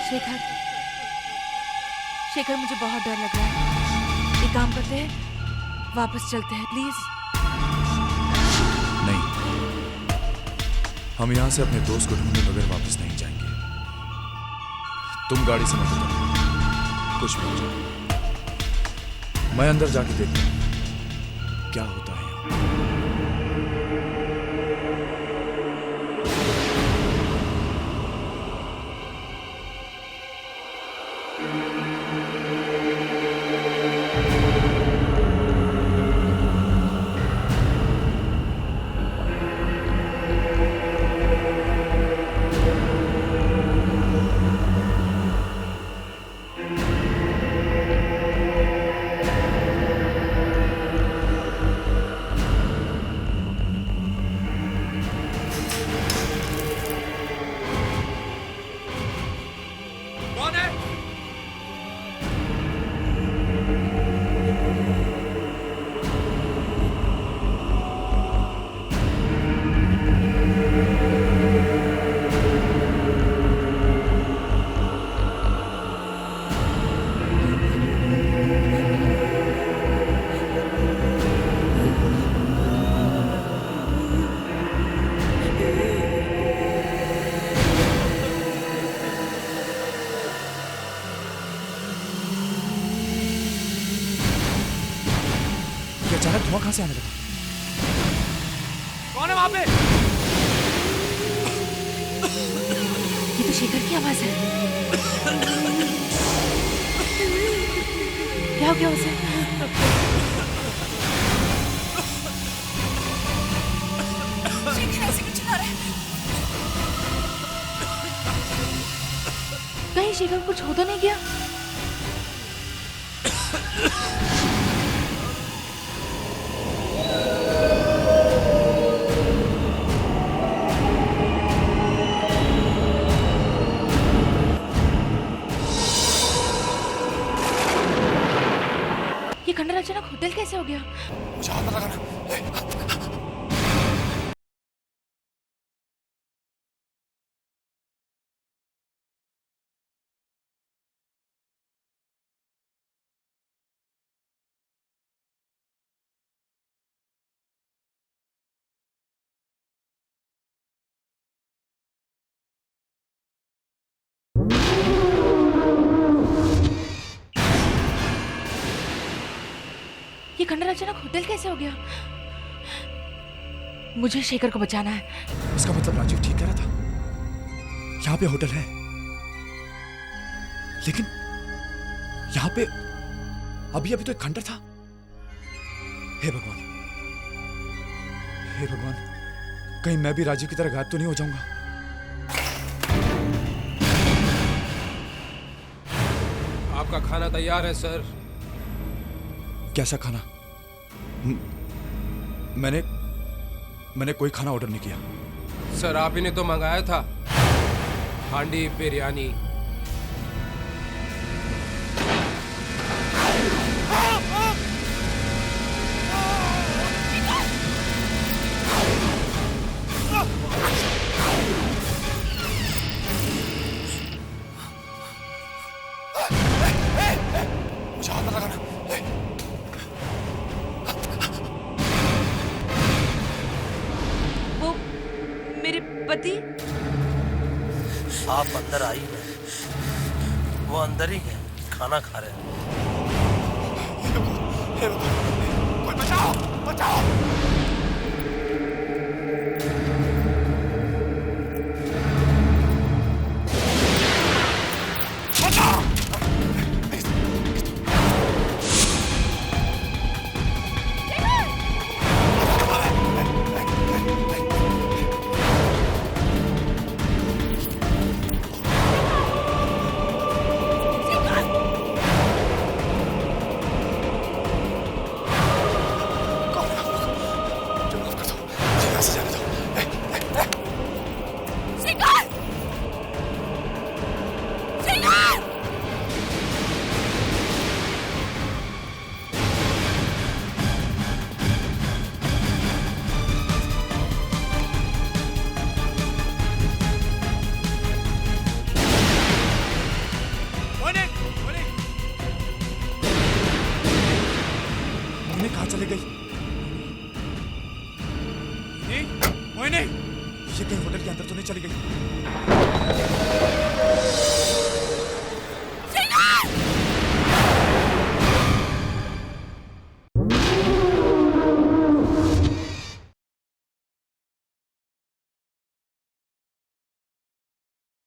शेखर, शेखर, मुझे बहुत डर लग रहा है। एक काम करते हैं, वापस चलते हैं प्लीज। नहीं, हम यहां से अपने दोस्त को ढूंढने बगैर वापस नहीं जाएंगे। तुम गाड़ी से मत उतरो, कुछ भी हो जाए। मैं अंदर जाके देखता हूं क्या होता है। अचानक धुआं कहां से आने लगा? कौन है वहां पे? ये तो शेखर की आवाज है। क्या हो गया उसे? शेखर ऐसे क्यों चिल्ला रहा है? कहीं शेखर को कुछ हो तो नहीं गया? ये खंडर अचानक होटल कैसे हो गया? मुझे हाथ मत लगाना। ये खंडर अचानक होटल कैसे हो गया? मुझे शेखर को बचाना है। इसका मतलब राजीव ठीक कह रहा था, यहाँ पे होटल है, लेकिन यहाँ पे अभी अभी तो एक खंडर था। हे भगवान, हे भगवान, कहीं मैं भी राजीव की तरह गायब तो नहीं हो जाऊंगा। आपका खाना तैयार है सर। कैसा खाना? मैंने कोई खाना ऑर्डर नहीं किया। सर आप ही ने तो मंगाया था, हांडी बिरयानी। आप अंदर आई हैं, वो अंदर ही है, खाना खा रहे हैं। कोई बचाओ, बचाओ।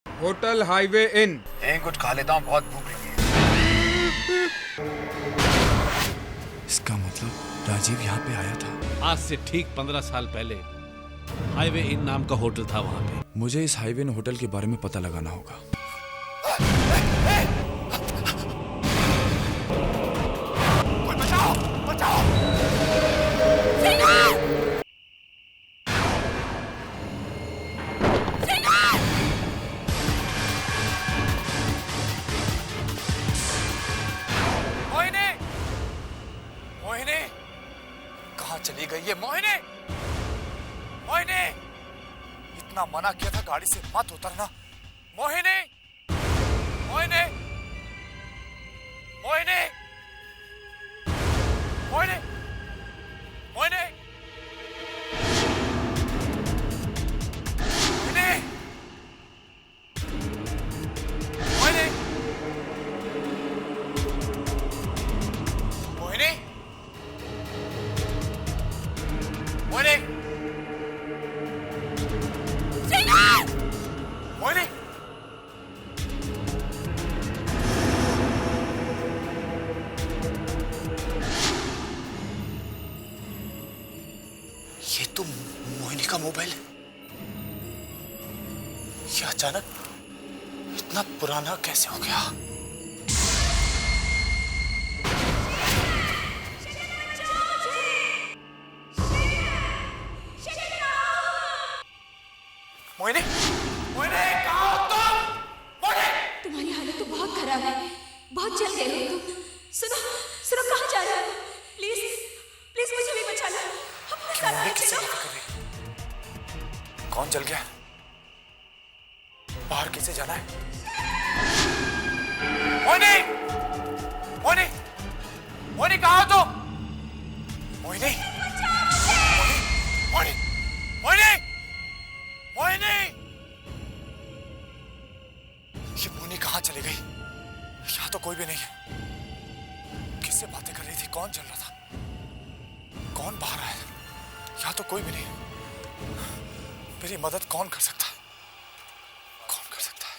Hotel highway in. कुछ खा लेता हूँ, बहुत भूख लगी है। इसका मतलब राजीव यहाँ पे आया था। आज से ठीक 15 साल पहले हाईवे इन नाम का होटल था वहाँ पे। मुझे इस हाईवे इन होटल के बारे में पता लगाना होगा। कोई बचाओ, बचाओ। चली गई है मोहिनी? मोहिनी, इतना मना किया था गाड़ी से मत उतरना। मोहिनी, मोहिनी, मोहिनी, मोहिनी, मोहिनी, मोहिनी, मोहिनी, मोहिनी, मोहिनी, ये तो मोहिनी का मोबाइल है। ये अचानक इतना पुराना कैसे हो गया? मोहिनी, मोहिनी, कहाँ हो तुम? मोहिनी! तुम्हारी हालत तो बहुत खराब है, बहुत जल गए हो तुम। सुनो, सुनो, कहाँ जा रहे हो? प्लीज, प्लीज मुझे भी बचा लो। अपने साथ मोहिनी ले किससे चलो। बात कर रही? कौन जल गया? बाहर कैसे जाना है? मोहिनी, मोहिनी, मोहिनी, कहाँ हो तुम? मोहिनी, मोहिनी, मोहिनी, मोहिनी, ये मोहिनी कहाँ चली गई? यहाँ तो कोई भी नहीं है। किससे बातें कर रही थी? कौन चल रहा था? कौन बाहर आया? यहाँ तो कोई भी नहीं। मेरी मदद कौन कर सकता है? कौन कर सकता है?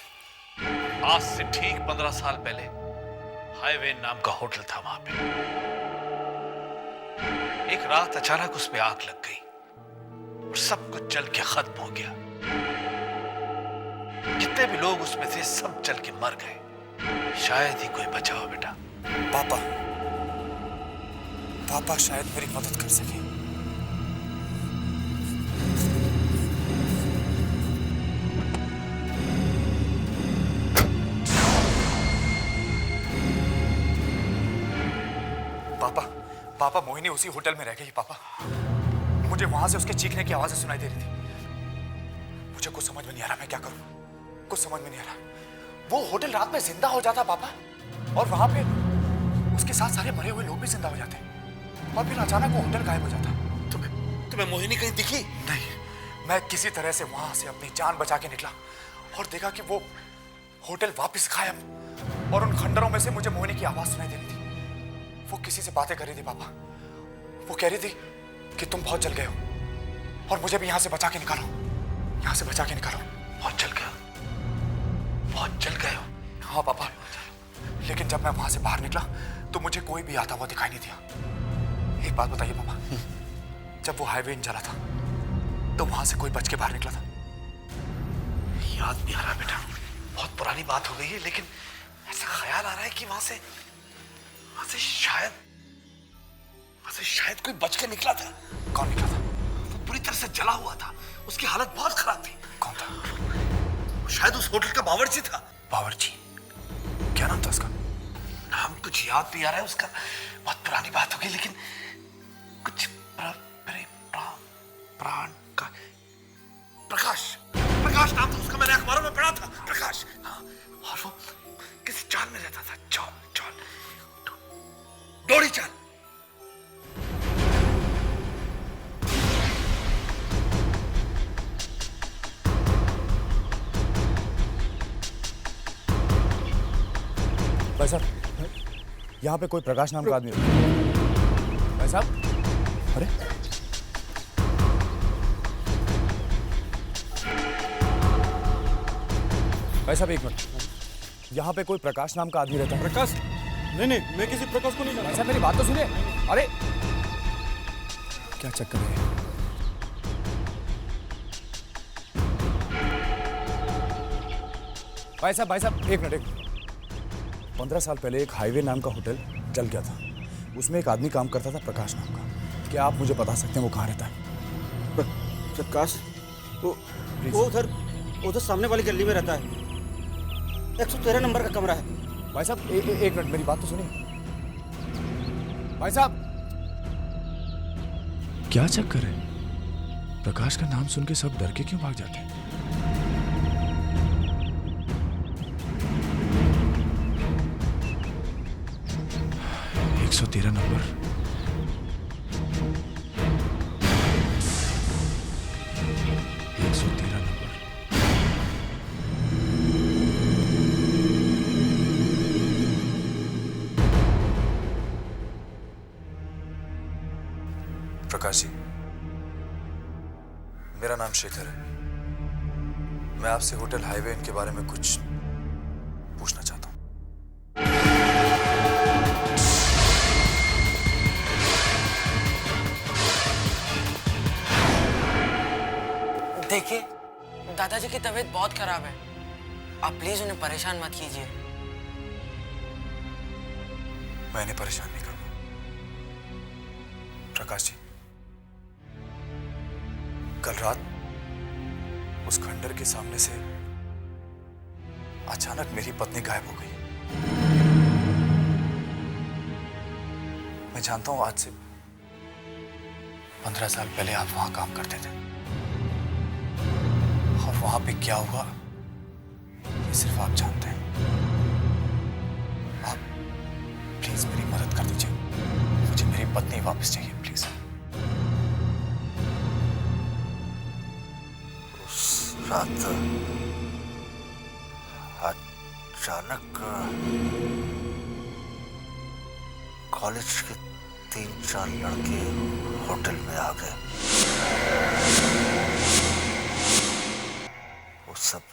आज से ठीक 15 साल पहले हाईवे नाम का होटल था वहां पे। एक रात अचानक उसमें आग लग गई और सब कुछ जल के खत्म हो गया। जितने भी लोग उसमें थे सब जल के मर गए। शायद ही कोई बचा हो बेटा। पापा, पापा शायद मेरी मदद कर सके। पापा, पापा, मोहिनी उसी होटल में रह गई। पापा, मुझे वहां से उसके चीखने की आवाजें सुनाई दे रही थी। मुझे कुछ समझ में नहीं आ रहा, मैं क्या करूं? कुछ समझ में नहीं आ रहा। वो होटल रात में जिंदा हो जाता पापा, और वहां पे उसके साथ सारे मरे हुए लोग भी जिंदा हो जाते, और फिर अचानक वो होटल गायब हो जाता। तुम्हें मोहिनी कहीं दिखी? नहीं, मैं किसी तरह से वहां से अपनी जान बचा के निकला और देखा कि वो होटल वापस गायब और उन खंडरों में से मुझे मोहिनी की आवाज सुनाई दे रही थी। वो किसी से बातें कर रही थी पापा। वो कह रही थी कि तुम बहुत जल गए हो और मुझे भी यहाँ से बचा के निकालो, यहाँ से बचा के निकालो। बहुत जल गए हो, बहुत जल गए हो। हाँ पापा, लेकिन जब मैं वहां से बाहर निकला तो मुझे कोई भी आता हुआ दिखाई नहीं दिया। एक बात बताइए पापा, जब वो हाईवे जला था तो वहां से कोई बच के बाहर निकला था? याद नहीं आ रहा बेटा, बहुत पुरानी बात हो गई है, लेकिन ऐसा ख्याल आ रहा है कि वहां से शायद कोई बच के निकला था। कौन निकला था? वो पूरी तरह से जला हुआ था, उसकी हालत बहुत खराब थी। कौन था? शायद उस होटल का बावर्ची था। बावर्ची? क्या नाम था उसका? नाम कुछ याद नहीं आ रहा है उसका, बहुत पुरानी बात हो गई, लेकिन कुछ प्राण का प्रकाश नाम था उसका, मैंने अखबारों में पढ़ा था। प्रकाश, हाँ। और वो किसी चाल में रहता था, चाल डोरी चाल। भाई साहब, यहाँ पे कोई प्रकाश नाम का आदमी भाई साहब, अरे भाई साहब एक मिनट, यहाँ पे कोई प्रकाश नाम का आदमी रहता है? प्रकाश? नहीं, मैं किसी प्रकाश को नहीं जानता। भाई साहब मेरी बात तो सुनिए। अरे क्या चक्कर है? भाई साहब एक मिनट। 15 साल पहले एक हाईवे नाम का होटल जल गया था, उसमें एक आदमी काम करता था प्रकाश नाम का। क्या आप मुझे बता सकते हैं वो कहाँ रहता है? प्रकाश? वो उधर सामने वाली गली में रहता है, 113 नंबर का कमरा है। भाई साहब एक मिनट, मेरी बात तो सुनिए। भाई साहब, क्या चक्कर है? प्रकाश का नाम सुन के सब डर के क्यों भाग जाते हैं? तेरा नंबर। प्रकाश जी, मेरा नाम शेखर है। मैं आपसे होटल हाईवे इनके बारे में कुछ पूछना चाहता हूँ। देखिए, दादाजी की तबीयत बहुत खराब है, आप प्लीज उन्हें परेशान मत कीजिए। मैं इन्हें परेशान नहीं करूंगा। प्रकाश जी, कल रात उस खंडर के सामने से अचानक मेरी पत्नी गायब हो गई। मैं जानता हूं आज से 15 साल पहले आप वहां काम करते थे, और वहां पे क्या हुआ ये सिर्फ आप जानते हैं। आप प्लीज मेरी मदद कर दीजिए, मुझे मेरी पत्नी वापस चाहिए प्लीज। उस रात अचानक कॉलेज के 3-4 लड़के होटल में आ गए। वो सब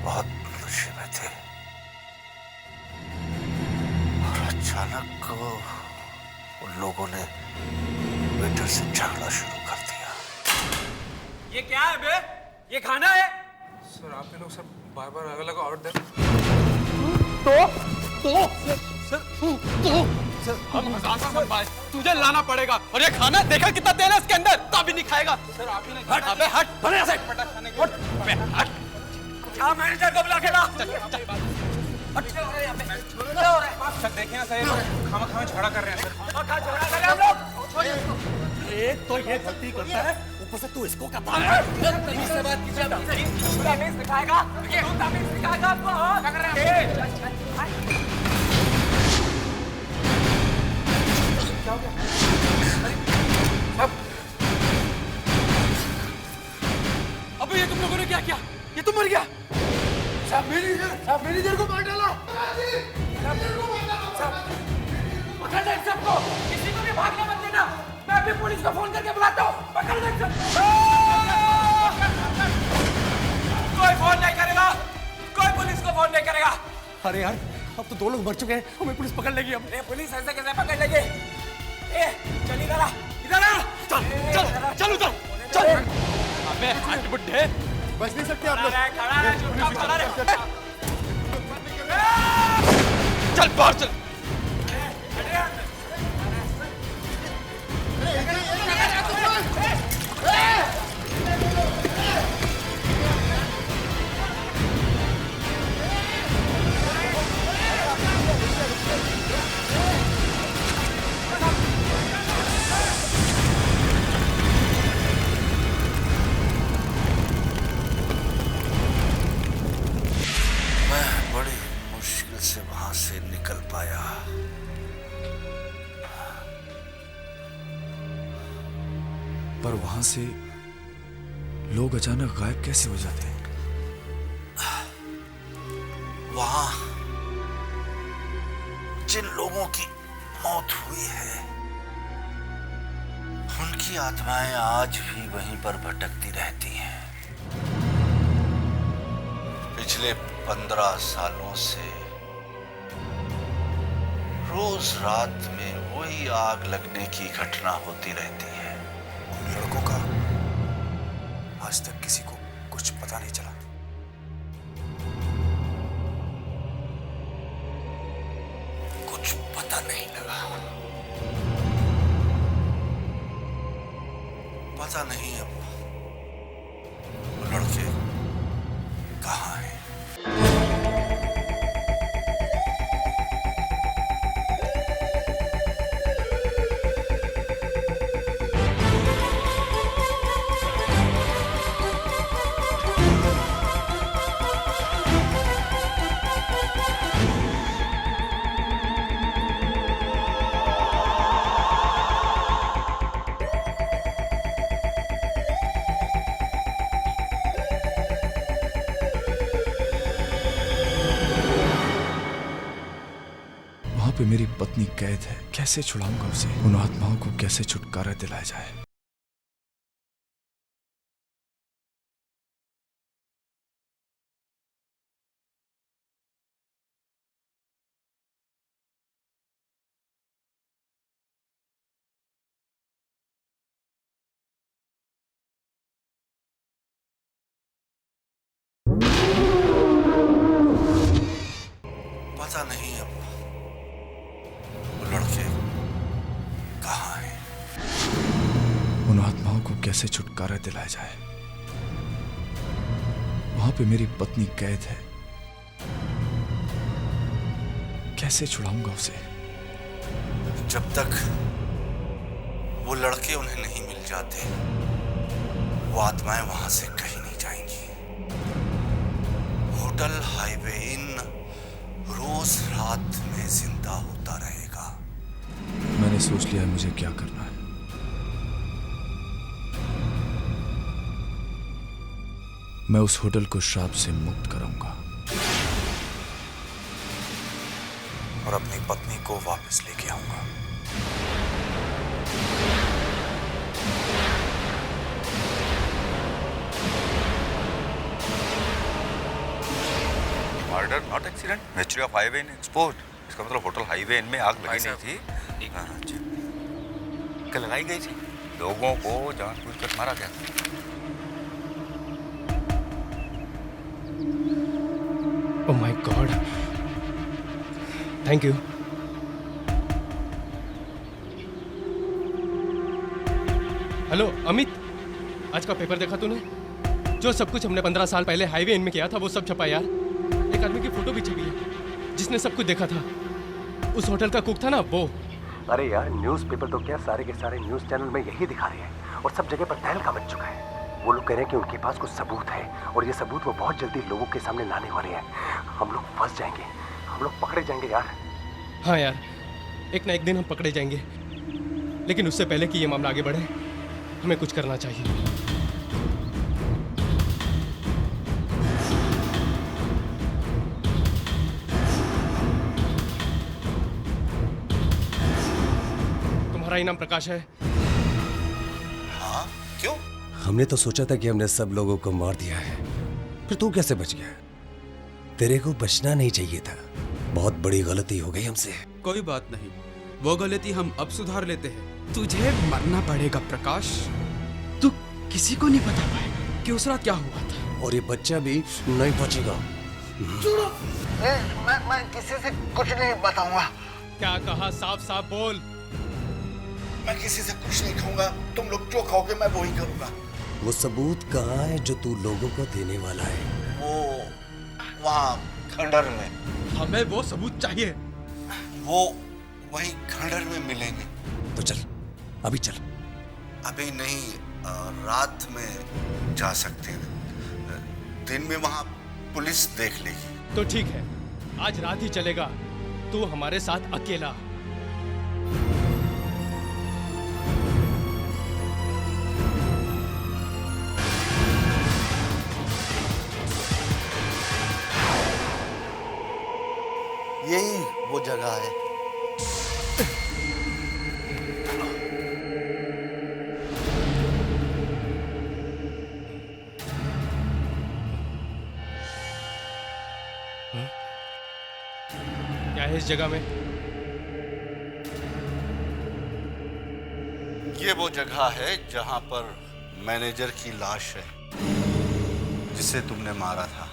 बहुत नशे में थे और अचानक उन लोगों ने वेटर से झगड़ा शुरू कर दिया। ये क्या है बे? ये खाना है? सर आप लोग सब बार-बार अलग-अलग ऑर्डर दें। तुझे लाना पड़ेगा, और ये खाना देखा कितना तेल है इसके अंदर, तो अभी नहीं खाएगा। सर आप ही नहीं। हट अबे हट, बड़े से हट अबे हट। क्या मैनेजर को बुला के ला। सर देखिए ना सर, खामा झगड़ा कर रहे हैं सर। झगड़ा कर रहे हैं हम लोग। एक तो ये गलती करता है, ऊपर से तू इसको कहता है। तमीज से बात कीजिए। तमीज सिखाएगा, तू तमीज सिखाएगा आपको। क्या कर रहे हैं? क्या हो गया? अब अबे ये तुम लोगों ने क्या किया? ये तुम मर गया। सब मैनेजर को मार डाला। पकड़ ले सबको, किसी को भी भागने मत देना। मैं अभी पुलिस को फोन करके बुलाता हूँ। पकड़ ले सबको। कोई फोन नहीं करेगा, कोई पुलिस को फोन नहीं करेगा। अरे यार, अब तो 2 लोग मर चुके हैं, हमें पुलिस पकड़ लेगी। अब पुलिस ऐसे कैसे पकड़ लेगी? चल इधर आ, इधर आ। चल उधर, चल। अबे हट बुड्ढे, बच नहीं सकते आप लोग। खड़ा रह, चुपचाप खड़ा रह। चल बाहर चल। से वहां से निकल पाया। पर वहां से लोग अचानक गायब कैसे हो जाते हैं? वहां जिन लोगों की मौत हुई है उनकी आत्माएं आज भी वहीं पर भटकती रहती हैं। पिछले 15 सालों से रोज रात में वही आग लगने की घटना होती रहती है। उन लड़कों का आज तक किसी को कुछ पता नहीं चला। कुछ पता नहीं लगा। पता नहीं अब वो लड़के कहाँ हैं। पे मेरी पत्नी कैद है, कैसे छुड़ाऊंगा उसे? उन आत्माओं को कैसे छुटकारा दिलाया जाए? पता नहीं अब लड़के कहाँ हैं। उन आत्माओं को कैसे छुटकारा दिलाया जाए? वहां पे मेरी पत्नी कैद है, कैसे छुड़ाऊंगा उसे? जब तक वो लड़के उन्हें नहीं मिल जाते वो आत्माएं वहां से कहीं नहीं जाएंगी। होटल हाईवे इन रोज रात में जिंदा होता रहेगा। मैंने सोच लिया है मुझे क्या करना है। मैं उस होटल को श्राप से मुक्त कराऊंगा और अपनी पत्नी को वापस लेके आऊंगा। Murder not accident, mystery of highway in export. इसका मतलब होटल हाईवे इन में आग लगी नहीं थी। हाँ, क्या लगाई गई थी? लोगों को जानबूझकर मारा गया। Oh my God, thank you. Hello Amit, आज का पेपर देखा तूने? जो सब कुछ हमने 15 साल पहले हाईवे इन में किया था वो सब छपा यार। एक आदमी की फोटो भी छपी है जिसने सब कुछ देखा था। उस होटल का कुक था ना वो। अरे यार, न्यूज़पेपर तो क्या, सारे के सारे न्यूज़ चैनल में यही दिखा रहे हैं और सब जगह पर तहलका मच चुका है। वो लोग कह रहे हैं कि उनके पास कुछ सबूत है और ये सबूत वो बहुत जल्दी लोगों के सामने लाने वाले हैं। हम लोग फंस जाएंगे, हम लोग पकड़े जाएंगे यार। हाँ यार, एक ना एक दिन हम पकड़े जाएंगे, लेकिन उससे पहले कि ये मामला आगे बढ़े हमें कुछ करना चाहिए। तुम्हारा ही नाम प्रकाश है? हाँ, क्यों? हमने तो सोचा था कि हमने सब लोगों को मार दिया है, फिर तू कैसे बच गया? तेरे को बचना नहीं चाहिए था। बहुत बड़ी गलती हो गई हमसे। कोई बात नहीं, वो गलती हम अब सुधार लेते हैं। तुझे मरना पड़ेगा प्रकाश। तू किसी को नहीं बता पाएगा कि उस रात क्या हुआ था। और ये बच्चा भी नहीं बचेगा। मैं किसी से कुछ नहीं बताऊंगा। क्या कहा? साफ साफ बोल। मैं किसी से कुछ नहीं खाऊंगा। तुम लोग जो खाओगे मैं वही करूंगा। वो सबूत कहाँ है जो तू लोगों को देने वाला है? वो वहाँ खंडर में। हमें वो सबूत चाहिए। वो वही खंडर में मिलेंगे। तो चल, अभी चल। अभी नहीं, रात में जा सकते हैं। दिन में वहाँ पुलिस देख लेगी। तो ठीक है, आज रात ही चलेगा। तू हमारे साथ अकेला। यही वो जगह है। क्या है इस जगह में? ये वो जगह है जहां पर मैनेजर की लाश है, जिसे तुमने मारा था।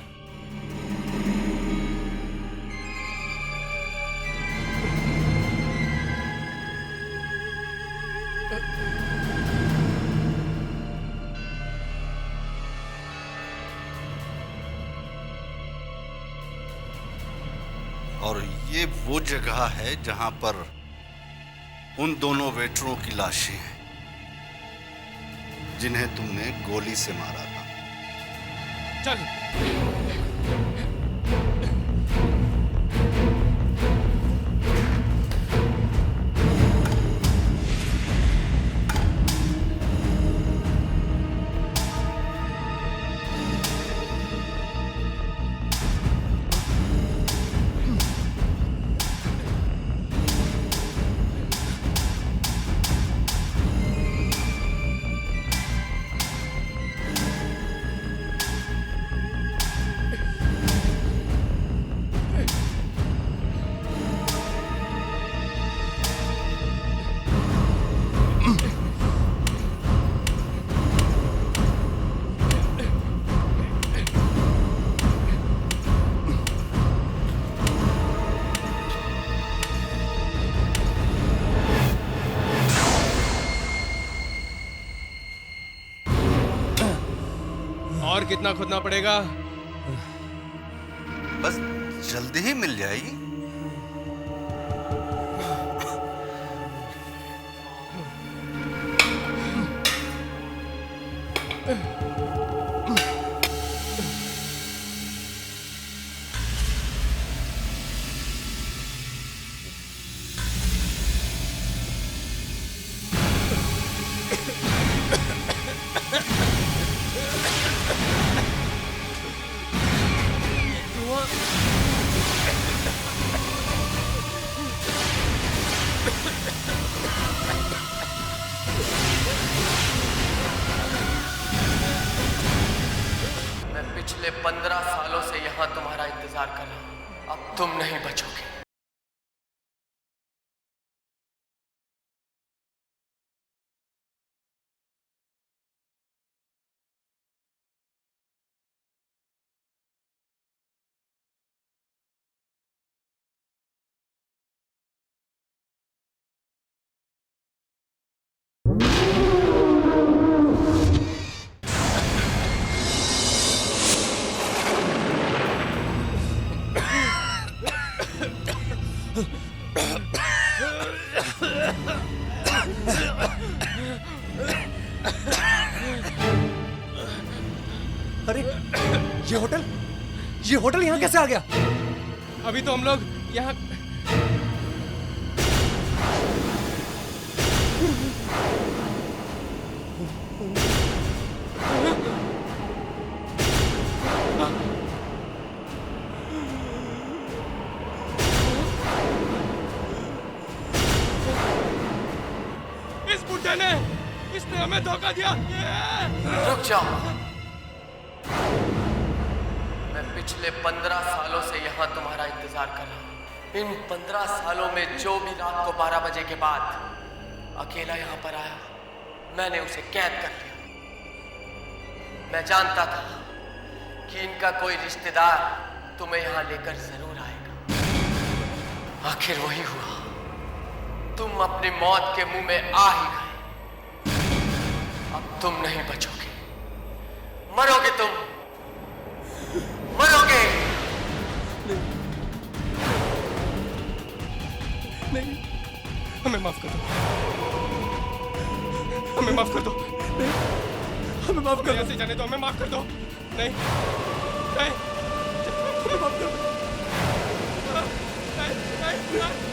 और ये वो जगह है जहां पर उन दोनों वेटरों की लाशें हैं जिन्हें तुमने गोली से मारा था। चल। और कितना खोदना पड़ेगा? बस जल्दी ही मिल जाएगी। पिछले 15 सालों से यहाँ तुम्हारा इंतजार कर रहा हूँ। अब तुम नहीं बचोगे। अरे ये होटल यहाँ कैसे आ गया? अभी तो हम लोग यहाँ आपने हमें धोखा दिया। रुक जाओ। मैं पिछले 15 सालों से यहाँ तुम्हारा इंतजार कर रहा हूँ। इन 15 सालों में जो भी रात को 12 बजे के बाद अकेला यहाँ पर आया, मैंने उसे कैद कर लिया। मैं जानता था कि इनका कोई रिश्तेदार तुम्हें यहाँ लेकर जरूर आएगा। आखिर वही हुआ। तुम अपनी मौत के मुंह में आ ही गए। अब तुम नहीं बचोगे, मरोगे तुम, मरोगे। नहीं, हमें माफ कर दो, हमें माफ कर दो, हमें माफ कर दो, ऐसे जाने दो, हमें माफ कर दो। नहीं, नहीं, हमें माफ कर दो। नहीं, नहीं, नहीं।